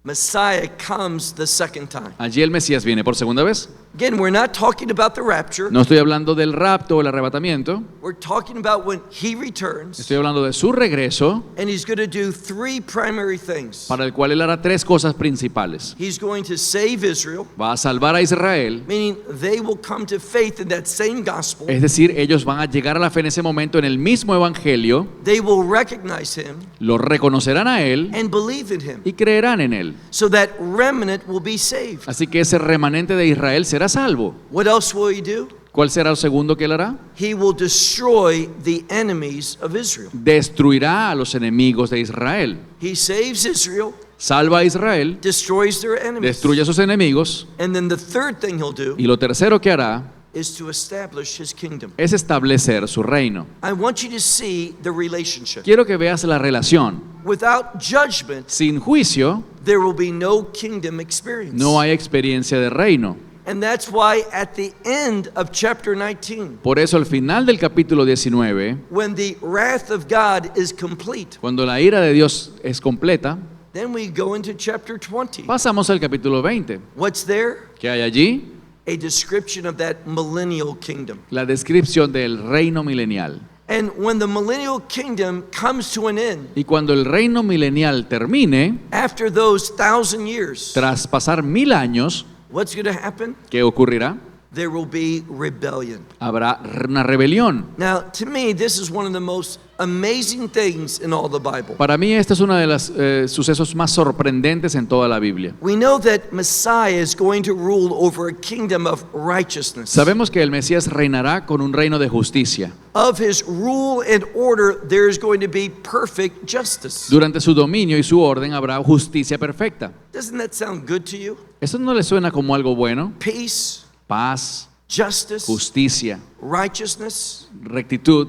Messiah comes the second time. Allí el Mesías viene por segunda vez. Again, we're not talking about the rapture. No estoy hablando del rapto o el arrebatamiento. We're talking about when he returns, Estoy hablando de su regreso, and he's going to do 3 primary things. para el cual él hará 3 cosas principales. He's going to save Israel, Va a salvar a Israel, meaning they will come to faith in that same gospel. es decir, ellos van a llegar a la fe en ese momento en el mismo evangelio, They will recognize him lo reconocerán a él and believe in him, y creerán en él. so that remnant will be saved. Así que ese remanente de Israel será salvo. What else will he do? ¿Cuál será el segundo que él hará? He will destroy the enemies of Israel. Destruirá a los enemigos de Israel. He saves Israel, Salva a Israel, destroys their enemies. destruye a sus enemigos, And then the third thing he'll do y lo tercero que hará is to establish his kingdom. es establecer su reino. I want you to see the relationship. Quiero que veas la relación. Without judgment, Sin juicio there will be no kingdom experience. no hay experiencia de reino. And that's why at the end of chapter 19, Por eso al final del capítulo 19, when the wrath of God is complete, cuando la ira de Dios es completa, then we go into chapter 20. pasamos al capítulo 20. What's there? ¿Qué hay allí? A description of that millennial kingdom. La descripción del reino milenial. And when the millennial kingdom comes to an end, Y cuando el reino milenial termine, after those 1,000 years, tras pasar 1000 años, What's going to happen? ¿Qué ocurrirá? There will be rebellion. Habrá una rebelión. Now, to me, this is one of the most amazing things in all the Bible. Para mí este es uno de los sucesos más sorprendentes en toda la Biblia. We know that Messiah is going to rule over a kingdom of righteousness. Sabemos que el Mesías reinará con un reino de justicia. Of his rule and order, there is going to be perfect justice. Durante su dominio y su orden habrá justicia perfecta. Doesn't that sound good to you? ¿Eso no le suena como algo bueno? Peace, Paz, justice, justicia, righteousness. rectitud.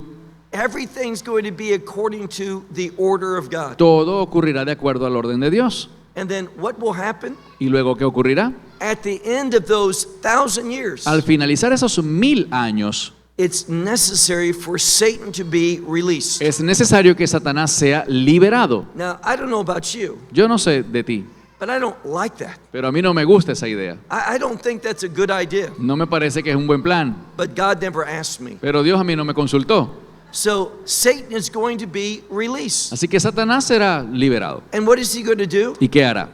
Everything's going to be according to the order of God. Todo ocurrirá de acuerdo al orden de Dios. And then what will happen? ¿Y luego qué ocurrirá? At the end of those 1,000 years, Al finalizar esos 1000 años, it's necessary for Satan to be released. es necesario que Satanás sea liberado. Now, I don't know about you, Yo no sé de ti, but I don't like that. pero a mí no me gusta esa idea. I don't think that's a good idea. No me parece que es un buen plan, But God never asked me. pero Dios a mí no me consultó. So Satan is going to be released. Así que Satanás será liberado. And what is he going to do? ¿Y qué hará?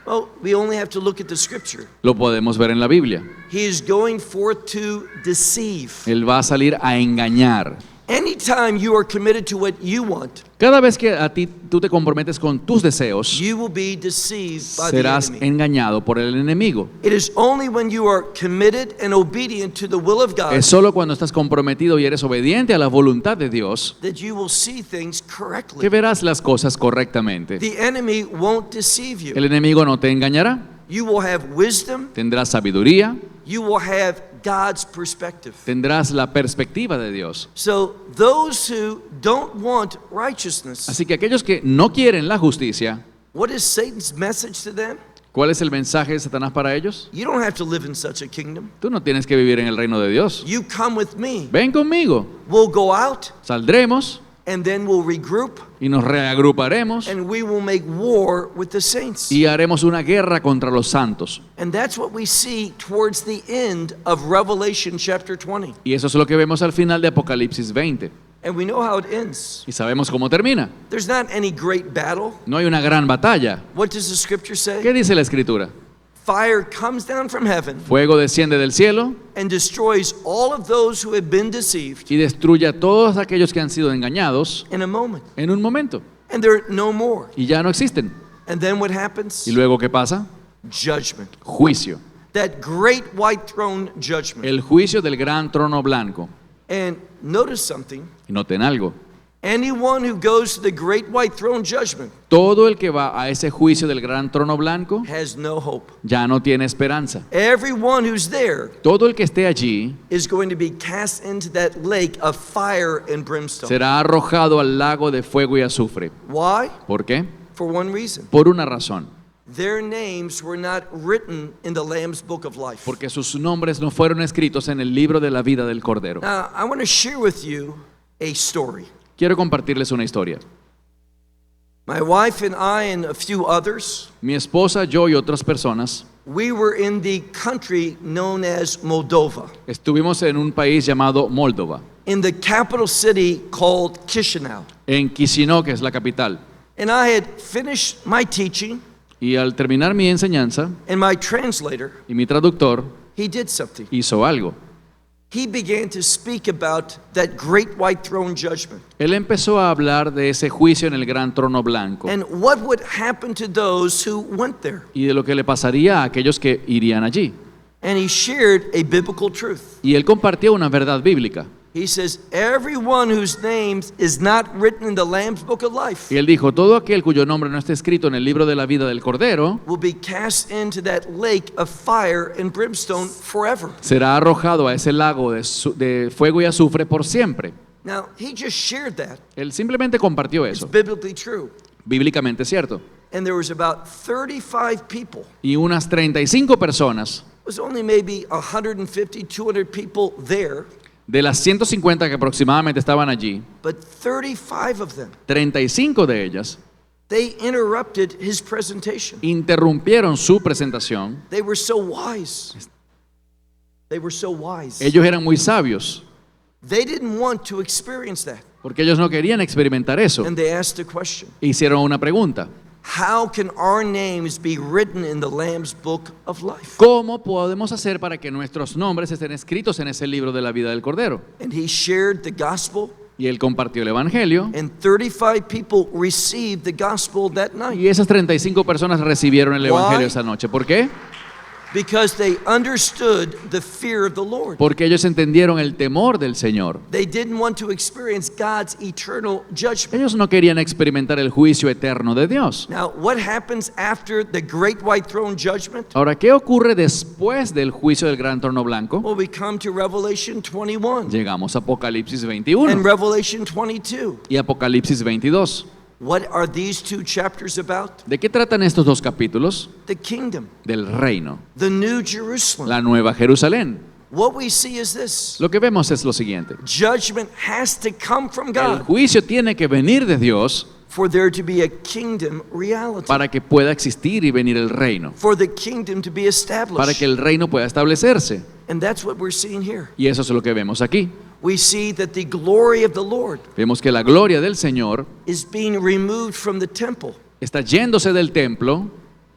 Well, we only have to look at the scripture. Lo podemos ver en la Biblia. He is going forth to deceive. Él va a salir a engañar. Anytime you are committed to what you want, Cada vez que tú te comprometes con tus deseos, you will be deceived by the serás enemy. engañado por el enemigo. It is only when you are committed and obedient to the will of God Es solo cuando estás comprometido y eres obediente a la voluntad de Dios that you will see things que correctly. verás las cosas correctamente. The enemy won't deceive you. El enemigo no te engañará. You will have wisdom. Tendrás sabiduría, You will have God's perspective. tendrás la perspectiva de Dios. So those who don't want righteousness, Así que aquellos que no quieren la justicia, what is Satan's message to them? ¿cuál es el mensaje de Satanás para ellos? You don't have to live in such a kingdom. Tú no tienes que vivir en el reino de Dios. You come with me. Ven conmigo, We'll go out saldremos and then we'll regroup y nos reagruparemos and we will make war with the saints. y haremos una guerra contra los santos. And that's what we see towards the end of Revelation chapter 20. Y eso es lo que vemos al final de Apocalipsis 20. And we know how it ends. Y sabemos cómo termina. There's not any great battle. No hay una gran batalla. What does the scripture say? ¿Qué dice la Escritura? Fire comes down from heaven Fuego desciende del cielo and destroys all of those who have been deceived y destruye a todos aquellos que han sido engañados in a moment. en un momento. And they're no more. Y ya no existen. And then what happens? ¿Y luego qué pasa? Judgment. Juicio. That great white throne judgment. El juicio del gran trono blanco. And notice something. Y noten algo. Anyone who goes to the great white throne judgment Todo el que va a ese juicio del gran trono blanco has no hope. ya no tiene esperanza. Everyone who's there Todo el que esté allí is going to be cast into that lake of fire and brimstone. será arrojado al lago de fuego y azufre. Why? ¿Por qué? For one reason. Por una razón. Their names were not written in the Lamb's book of life. Porque sus nombres no fueron escritos en el libro de la vida del Cordero. Now, I want to share with you a story. Quiero compartirles una historia. My wife and I and a few others, Mi esposa, yo y otras personas we were in the country known as Moldova, estuvimos en un país llamado Moldova, in the capital city called Chisinau. en Chisinau, que es la capital. And I had finished my teaching, Y al terminar mi enseñanza, and my translator, y mi traductor he did something. hizo algo. He began to speak about that great white throne judgment Él empezó a hablar de ese juicio en el gran trono blanco and what would happen to those who went there. y de lo que le pasaría a aquellos que irían allí. And he shared a biblical truth. Y él compartió una verdad bíblica. He says, everyone whose name is not written in the Lamb's book of life Y él dijo, todo aquel cuyo nombre no esté escrito en el libro de la vida del Cordero will be cast into that lake of fire and brimstone forever. será arrojado a ese lago de fuego y azufre por siempre. Now, he just shared that. Él simplemente compartió It's eso, biblically true. bíblicamente cierto. And there was about 35 people. Y unas 35 personas, It was only maybe 150, 200 people there, de las 150 que aproximadamente estaban allí, but 35 of them, 35 de ellas they interrupted his presentation. interrumpieron su presentación. They were so wise. They were so wise. Ellos eran muy sabios, They didn't want to experience that. porque ellos no querían experimentar eso. And they asked a question. Hicieron una pregunta. how can our names be written in the Lamb's book of life? ¿Cómo podemos hacer para que nuestros nombres estén escritos en ese libro de la vida del Cordero? And he shared the gospel, Y él compartió el Evangelio. and 35 people received the gospel that night Y esas 35 personas recibieron el Evangelio Why? esa noche. ¿Por qué? because they understood the fear of the Lord. Porque ellos entendieron el temor del Señor. They didn't want to experience God's eternal judgment. Ellos no querían experimentar el juicio eterno de Dios. Now, what happens after the great white throne judgment? Ahora, ¿qué ocurre después del juicio del gran trono blanco? Well, we come to Revelation 21 Llegamos a Apocalipsis and 21 Revelation 22. y Apocalipsis 22. What are these two chapters about? ¿De qué tratan estos dos capítulos? The kingdom, Del reino, the new Jerusalem. la nueva Jerusalén. What we see is this: Lo que vemos es lo siguiente. judgment has to come from El God juicio tiene que venir de Dios for there to be a kingdom reality, para que pueda existir y venir el reino, for the kingdom to be para established. que el reino pueda establecerse. And that's what we're seeing here. Y eso es lo que vemos aquí. We see that the glory of the Lord Vemos que la gloria del Señor is being removed from the temple. está yéndose del templo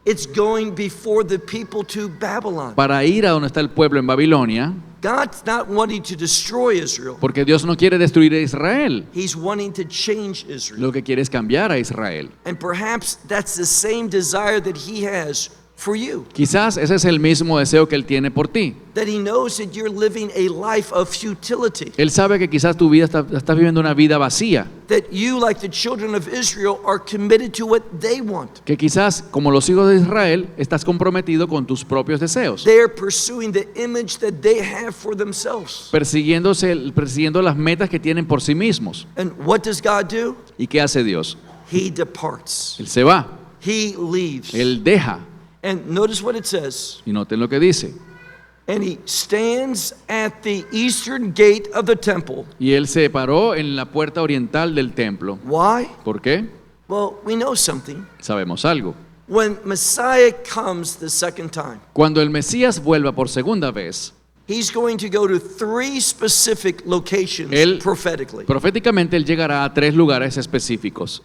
It's going before the people to Babylon. para ir a donde está el pueblo en Babilonia, God's not wanting to destroy Israel. porque Dios no quiere destruir a Israel. He's wanting to change Israel. Lo que quiere es cambiar a Israel. And perhaps that's the same desire that he has for you. Quizás ese es el mismo deseo que Él tiene por ti. That he knows that you're living a life of futility. Él sabe que quizás tu vida estás viviendo una vida vacía, That you, like the children of Israel, are committed to what they want. que quizás como los hijos de Israel estás comprometido con tus propios deseos, They're pursuing the image that they have for themselves. persiguiendo las metas que tienen por sí mismos. And what does God do? ¿Y qué hace Dios? He departs. Él se va, He leaves. Él deja. And notice what it says. Y noten lo que dice. And he stands at the eastern gate of the temple. Y Él se paró en la puerta oriental del templo. Why? ¿Por qué? Well, we know something. Sabemos algo. When Messiah comes the second time, Cuando el Mesías vuelva por segunda vez, he's going to go to 3 specific locations Él- prophetically. proféticamente Él llegará a 3 lugares específicos.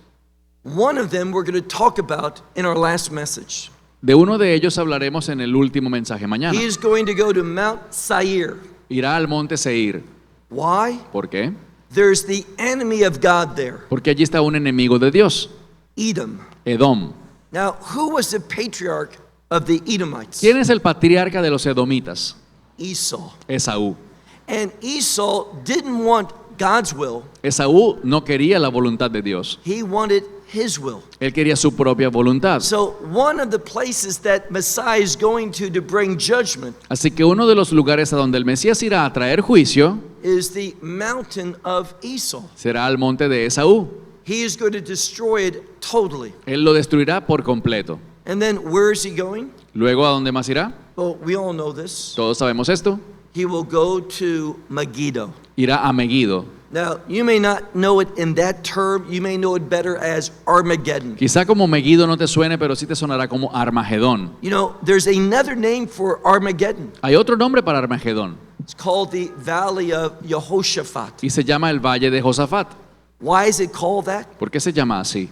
One of them we're going to talk about in our last message. De uno de ellos hablaremos en el último mensaje mañana. He is going to go to Mount Seir. Irá al monte Seir. Why? ¿Por qué? There's the enemy of God there, Porque allí está un enemigo de Dios, Edom. Edom. Now, who was the patriarch of the Edomites? ¿Quién es el patriarca de los edomitas? Esau. Esaú. And Esau didn't want God's will. Esaú no quería la voluntad de Dios. He wanted his will. Él quería su propia voluntad. So one of the places that Messiah is going to bring judgment Así que uno de los lugares a donde el Mesías irá a traer juicio is the mountain of Esau. será al monte de Esaú. He is going to destroy it totally. Él lo destruirá por completo. And then where is he going? Luego, ¿a dónde más irá? Well, we all know this. Todos sabemos esto. He will go to Megiddo. Irá a Megiddo. Now, you may not know it in that term. You may know it better as Armageddon. Quizá como Megiddo no te suene, pero sí te sonará como Armagedón. You know, there's another name for Armageddon. Hay otro nombre para Armagedón It's called the Valley of Jehoshaphat. y se llama el Valle de Josafat. Why is it called that? ¿Por qué se llama así?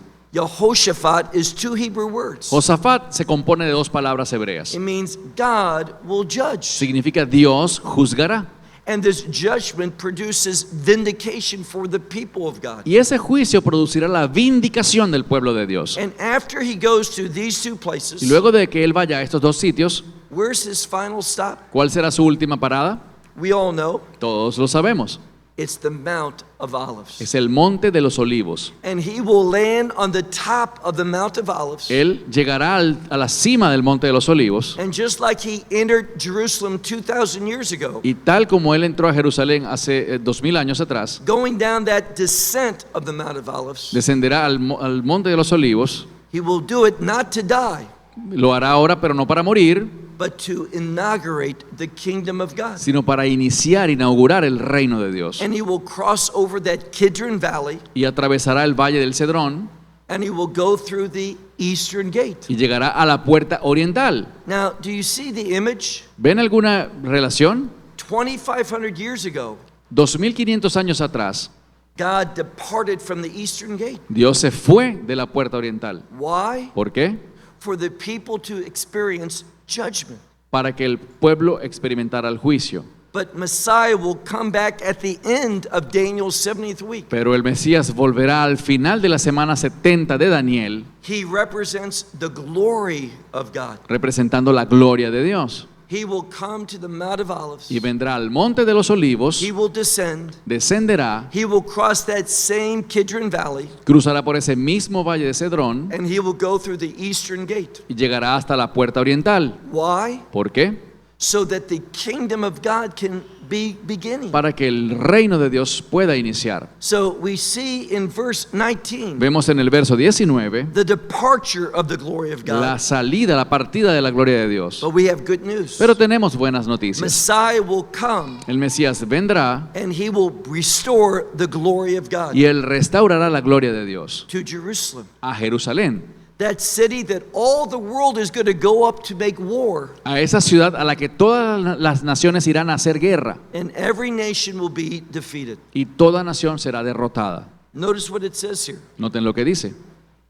Jehoshaphat is 2 Hebrew words. Josafat se compone de 2 palabras hebreas. It means God will judge. Significa Dios juzgará. And this judgment produces vindication for the people of God. Y ese juicio producirá la vindicación del pueblo de Dios. And after he goes to these 2 places, Y luego de que él vaya a estos 2 sitios, where's his final stop? ¿cuál será su última parada? We all know Todos lo sabemos. it's the Mount of Olives. Es el monte de los olivos. And he will land on the top of the Mount of Olives. Él llegará a la cima del monte de los olivos. And just like he entered Jerusalem 2,000 years ago, Y tal como él entró a Jerusalén hace 2000 años atrás, going down that descent of the Mount of Olives, descenderá al monte de los olivos. he will do it not to die, Lo hará ahora, pero no para morir, but to inaugurate the kingdom of God. sino para inaugurar el reino de Dios. And he will cross over that Kidron Valley, Y atravesará el valle del Cedrón and he will go through the eastern gate. y llegará a la puerta oriental. Now, do you see the image? ¿Ven alguna relación? 2,500 years ago, 2500 años atrás, God departed from the eastern gate. Dios se fue de la puerta oriental. Why? ¿Por qué? For the people to experience judgment. Para que el pueblo experimentara el juicio. But Messiah will come back at the end of Daniel's 70th week. Pero el Mesías volverá al final de la semana 70 de Daniel, He represents the glory of God. representando la gloria de Dios. He will come to the Mount of Olives. Y vendrá al monte de los olivos, He will descend. descenderá, He will cross that same Kidron Valley, cruzará por ese mismo valle de Cedrón and he will go through the eastern gate. y llegará hasta la puerta oriental. Why? ¿Por qué? So that the kingdom of God can be beginning. Para que el reino de Dios pueda iniciar. So we see in verse 19 Vemos en el verso 19 the departure of the glory of la God. salida, la partida de la gloria de Dios. But we have good news. Pero tenemos buenas noticias. Messiah will come El Mesías vendrá and he will restore the glory of God y él restaurará la gloria de Dios to Jerusalem. a Jerusalén, That city that all the world is going to go up to make war, a esa ciudad a la que todas las naciones irán a hacer guerra and every nation will be defeated. y toda nación será derrotada. Notice what it says here. Noten lo que dice.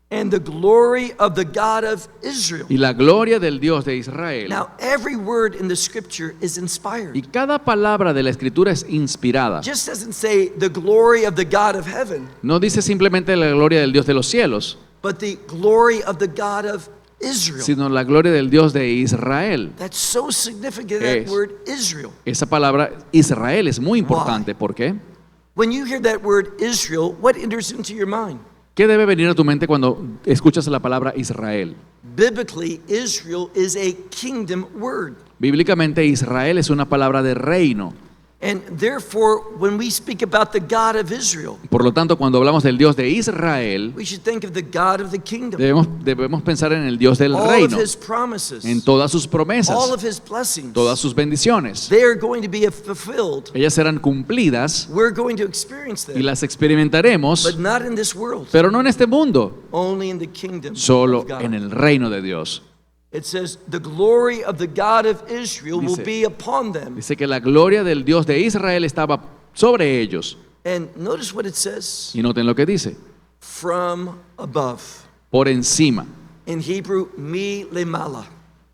And the glory of the God of Israel. Y la gloria del Dios de Israel. Now, every word in the scripture is inspired. Y cada palabra de la escritura es inspirada. Just doesn't say the glory of the God of heaven, No dice simplemente la gloria del Dios de los cielos, but the glory of the God of Israel. sino la gloria del Dios de Israel. That's so significant, that Es. word Israel. Esa palabra Israel es muy importante. ¿Por qué? When you hear that word Israel, what enters into your mind? ¿Qué debe venir a tu mente cuando escuchas la palabra Israel? Biblically, Israel is a kingdom word. Bíblicamente Israel es una palabra de reino. And therefore, when we speak about the God of Israel, Por lo tanto, cuando hablamos del Dios de Israel, we should think of the God of the kingdom. debemos pensar en el Dios del All reino, of his promises, en todas sus all promesas, of his blessings, todas sus bendiciones. they are going to be fulfilled. Ellas serán cumplidas We're going to experience y them, las experimentaremos, but not in this world, pero no en este mundo, only in the kingdom solo of God. en el reino de Dios. It says, the glory of the God of Israel will Dice- be upon them. Dice que la gloria del Dios de Israel estaba sobre ellos. And notice what it says, Y noten lo que dice, from above. por encima, In Hebrew, mi lemala.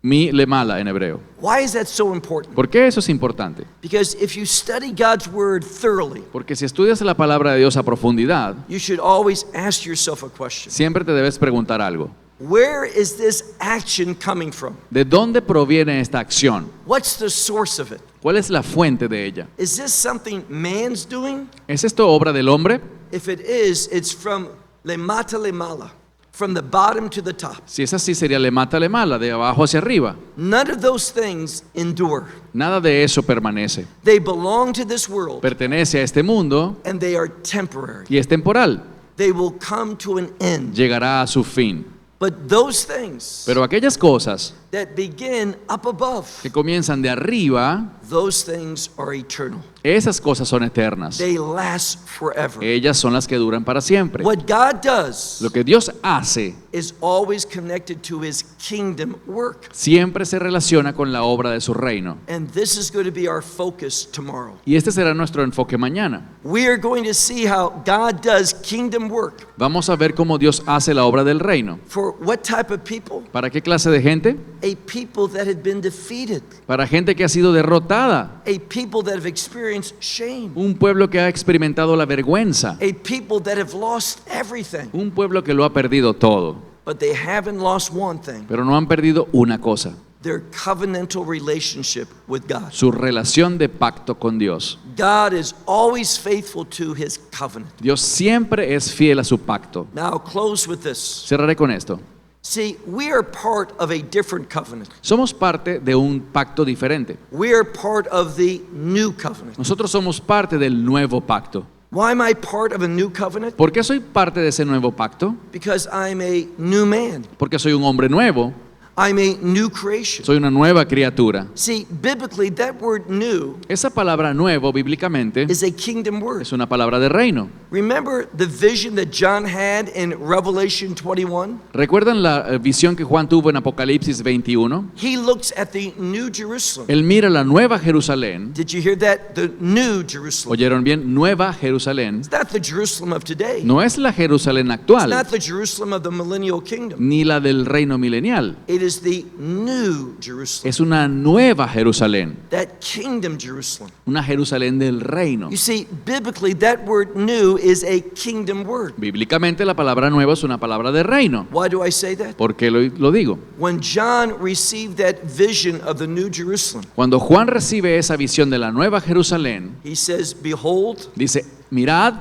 mi lemala en hebreo. Why is that so important? ¿Por qué eso es importante? Because if you study God's word thoroughly, Porque si estudias la palabra de Dios a profundidad, you should always ask yourself a question. siempre te debes preguntar algo. Where is this action coming from? ¿De dónde proviene esta acción? What's the source of it? ¿Cuál es la fuente de ella? Is this something man's doing? ¿Es esto obra del hombre? If it is, it's from lemata lemala, from the bottom to the top. Si es así, sería le mala, de abajo hacia arriba. None of those things endure. Nada de eso permanece. They belong to this world, Pertenece a este mundo and they are temporary. y es temporal. They will come to an end. Llegará a su fin. But those things Pero aquellas cosas that begin up above, que comienzan de arriba, those things are eternal. esas cosas son eternas. They last forever. Ellas son las que duran para siempre. What God does Lo que Dios hace is always connected to his kingdom work. siempre se relaciona con la obra de su reino. And this is going to be our focus tomorrow. Y este será nuestro enfoque mañana. We are going to see how God does kingdom work. Vamos a ver cómo Dios hace la obra del reino. For what type of people? ¿Para qué clase de gente? A people that had been defeated. Para gente que ha sido derrotada. A people that have experienced shame. Un pueblo que ha experimentado la vergüenza. A people that have lost everything. Un pueblo que lo ha perdido todo. But they haven't lost one thing. Pero no han perdido una cosa. Their covenantal relationship with God. Su relación de pacto con Dios. God is always faithful to his covenant. Dios siempre es fiel a su pacto. Now I'll close with this. Cerraré con esto. See, we are part of a different covenant. Somos parte de un pacto diferente. We are part of the new covenant. Nosotros somos parte del nuevo pacto. Why am I part of a new covenant? ¿Por qué soy parte de ese nuevo pacto? Because I'm a new man. Porque soy un hombre nuevo. I'm a new creation. Soy una nueva criatura. See, biblically, that word new Esa palabra nuevo, bíblicamente, is a kingdom word. es una palabra de reino. Remember the vision that John had in Revelation 21? ¿Recuerdan la visión que Juan tuvo en Apocalipsis 21? He looks at the New Jerusalem. Él mira la Nueva Jerusalén. Did you hear that? The New Jerusalem. ¿Oyeron bien? Nueva Jerusalén. It's not the Jerusalem of today. No es la Jerusalén It's actual, not the Jerusalem of the millennial kingdom. ni la del reino milenial. It is the New Jerusalem. Es una nueva Jerusalén, That kingdom Jerusalem. una Jerusalén del reino. You see, biblically, that word new is a kingdom word. Bíblicamente la palabra nueva es una palabra de reino. Why do I say that? ¿Por qué lo digo? When John received that vision of the New Jerusalem, Cuando Juan recibe esa visión de la nueva Jerusalén, he says, behold, dice, mirad,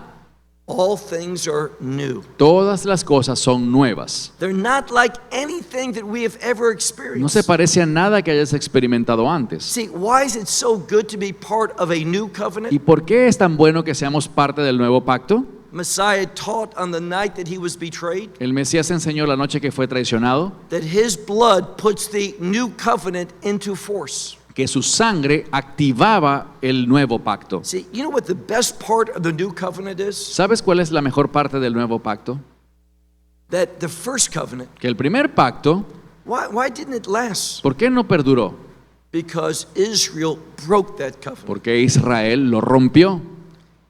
all things are new. todas las cosas son nuevas. They're not like anything that we have ever No experienced. se parece a nada que hayas experimentado antes. See, why is it so good to be part of a new ¿Y covenant? por qué es tan bueno que seamos parte del nuevo pacto? Messiah taught on the night that he was betrayed El Mesías enseñó la noche que fue traicionado that his blood puts the new covenant into force. que su sangre activaba el nuevo pacto. See, you know what the best part of the new covenant is? ¿Sabes cuál es la mejor parte del nuevo pacto? That the first covenant, Que el primer pacto, why didn't it last? ¿por qué no perduró? Because Israel broke that covenant. Porque Israel lo rompió.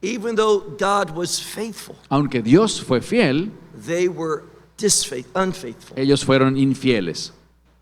Even though God was faithful, Aunque Dios fue fiel, they were unfaithful. ellos fueron infieles.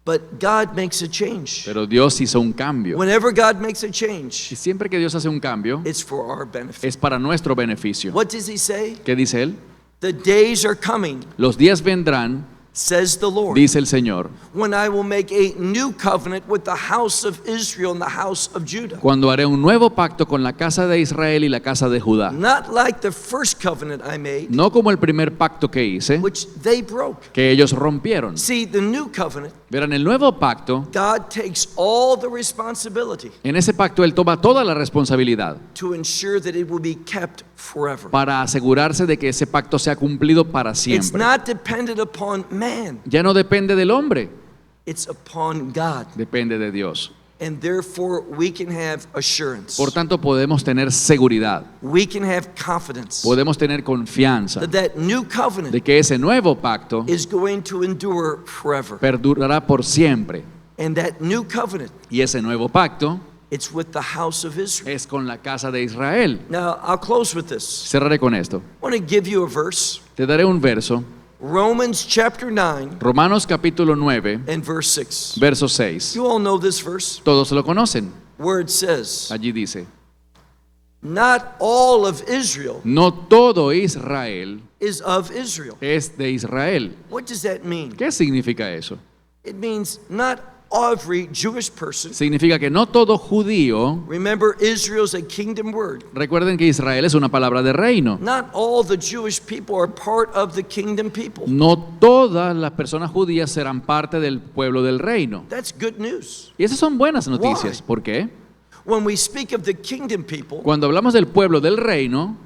But God makes a change. Pero Dios hizo un cambio. Whenever God makes a Y change, siempre que Dios hace un cambio, it's for our benefit. es para nuestro beneficio. What does he say? ¿Qué dice él? The days are coming, Los días vendrán, says the Lord, dice el Señor, when I will make a new covenant with the house of Israel and the house of Judah. cuando haré un nuevo pacto con la casa de Israel y la casa de Judá. Not like the first covenant I made, No como el primer pacto que hice, which they broke. que ellos rompieron. See, the new covenant, Verán, el nuevo pacto, God takes all the responsibility en ese pacto Él toma toda la responsabilidad to ensure that it will be kept forever. para asegurarse de que ese pacto sea cumplido para It's siempre. not dependent upon man, Ya no depende del hombre, it's upon God. depende de Dios. And therefore, we can have assurance. Por tanto, podemos tener seguridad, We can have confidence podemos tener confianza that new de covenant que ese nuevo pacto is going to endure forever. perdurará por siempre. And that new covenant, Y ese nuevo pacto it's with the house of Israel. es con la casa de Israel. Now, I'll close with this. Cerraré con esto. I want to give you a verse. Te daré un verso, Romans chapter 9 Romanos capítulo 9, and verse 6. verso 6. You all know this verse Todos lo conocen. where it says, Allí dice, not all of Israel no todo Israel is of Israel. es de Israel. What does that mean? ¿Qué significa eso? It means not every Jewish person. Significa que no todo judío, Remember, Israel's a kingdom word. recuerden que Israel es una palabra de reino. Not all the Jewish people are part of the kingdom people. No todas las personas judías serán parte del pueblo del reino. That's good news. Y esas son buenas noticias. Why? ¿Por qué? When we speak of the kingdom people, Cuando hablamos del pueblo del reino,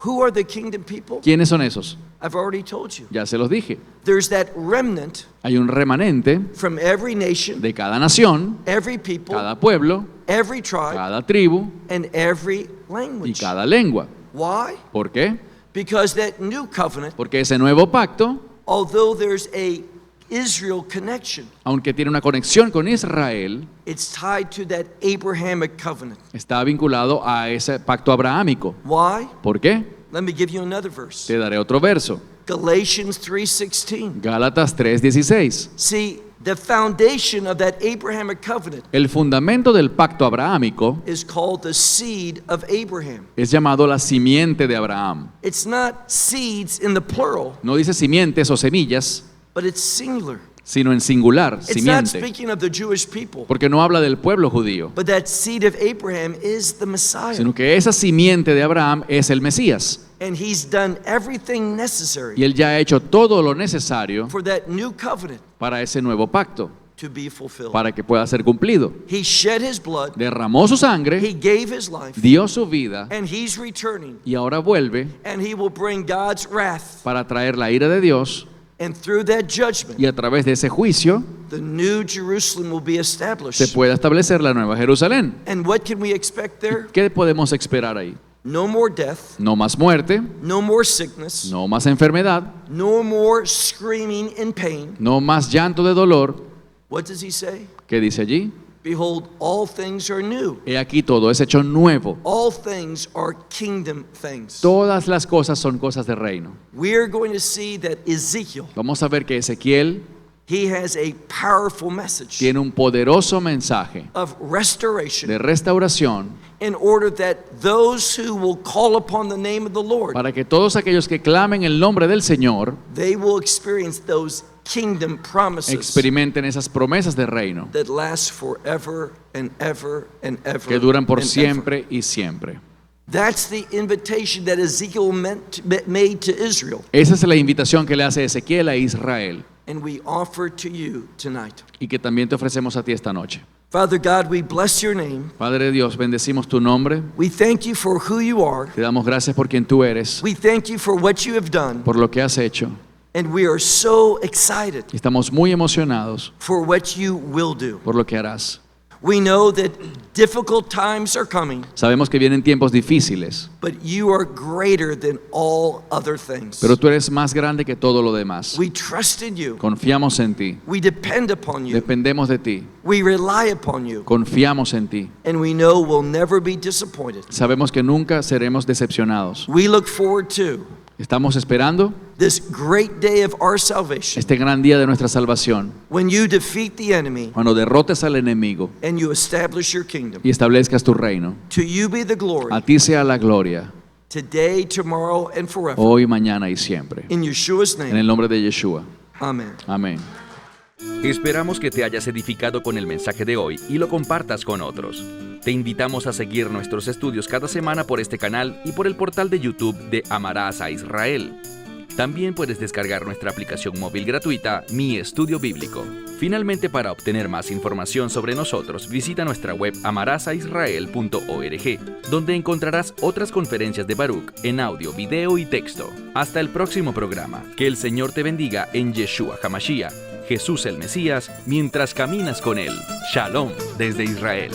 who are the kingdom people? ¿quiénes son esos? I've already told you. Ya se los dije. There's that remnant Hay un remanente from every nation, de cada nación, every people, cada pueblo, every tribe, cada tribu and every y language. cada lengua. Why? ¿Por qué? Because that new covenant, Porque ese nuevo pacto, although there's a Israel connection, aunque tiene una conexión con Israel, it's tied to that Abrahamic covenant. está vinculado a ese pacto abrahámico. Why? ¿Por qué? Let me give you another verse. Te daré otro verso. Galatians 3:16. Gálatas 3:16. See, the foundation of that Abrahamic covenant El fundamento del pacto abrahámico is called the seed of Abraham. es llamado la simiente de Abraham. It's not seeds in the plural, No dice simientes o semillas, but it's singular. sino en singular, It's not simiente. speaking of the Jewish people, Porque no habla del pueblo judío, but that seed of Abraham is the Messiah. sino que esa simiente de Abraham es el Mesías. And he's done everything necessary Y él ya ha hecho todo lo necesario for that new covenant para ese nuevo pacto, to be fulfilled. para que pueda ser cumplido. He shed his blood, Derramó su he sangre, gave his life, dio su vida and he's returning, y ahora vuelve and he will bring God's wrath. para traer la ira de Dios, And through that judgment, y a través de ese juicio the new Jerusalem will be se established. pueda establecer la nueva Jerusalén. And what can we expect there? ¿Qué podemos esperar ahí? no more death, no más muerte, no more sickness, no más enfermedad, no more screaming in pain. no más llanto de dolor. What does he say? ¿Qué dice allí? Behold, all things are new. He aquí todo es hecho nuevo. All things are kingdom things. Todas las cosas son cosas de reino. We are going to see that Ezekiel, Vamos a ver que Ezequiel he has a powerful message tiene un poderoso mensaje of restoration de restauración in order that those who will call upon the name of the Lord, para que todos aquellos que clamen el nombre del Señor they will experience those kingdom promises experimenten esas promesas de reino that last forever and ever and ever. que duran por and siempre y siempre. ever. That's the invitation that Ezekiel made to Israel, Esa es la invitación que le hace Ezequiel a Israel and we offer to you tonight. y que también te ofrecemos a ti esta noche. Father God, we bless your name. Padre Dios, bendecimos tu nombre. We thank you for who you are. Te damos gracias por quien tú eres, We thank you for what you have done. por lo que has hecho. And we are so excited Estamos muy emocionados for what you will do. por lo que harás. We know that difficult times are coming, Sabemos que vienen tiempos difíciles, but you are greater than all other things. pero tú eres más grande que todo lo demás. We trust in you. Confiamos en ti, We depend upon you. dependemos de ti, We rely upon you. confiamos en ti. And we know we'll never be disappointed. Sabemos que nunca seremos decepcionados. We look forward to Estamos esperando this great day of our salvation este gran día de nuestra salvación, when you defeat the enemy cuando derrotes al enemigo and you establish your kingdom. y establezcas tu reino. To you be the glory A ti sea la gloria, today, tomorrow, and forever. hoy, mañana y siempre. In Yeshua's En name, el nombre de Yeshua. amen. Amén. Esperamos que te hayas edificado con el mensaje de hoy y lo compartas con otros. Te invitamos a seguir nuestros estudios cada semana por este canal y por el portal de YouTube de Amarás a Israel. También puedes descargar nuestra aplicación móvil gratuita Mi Estudio Bíblico. Finalmente, para obtener más información sobre nosotros, visita nuestra web amarasaisrael.org, donde encontrarás otras conferencias de Baruch en audio, video y texto. Hasta el próximo programa. Que el Señor te bendiga en Yeshua HaMashiach, Jesús el Mesías, mientras caminas con Él. Shalom desde Israel.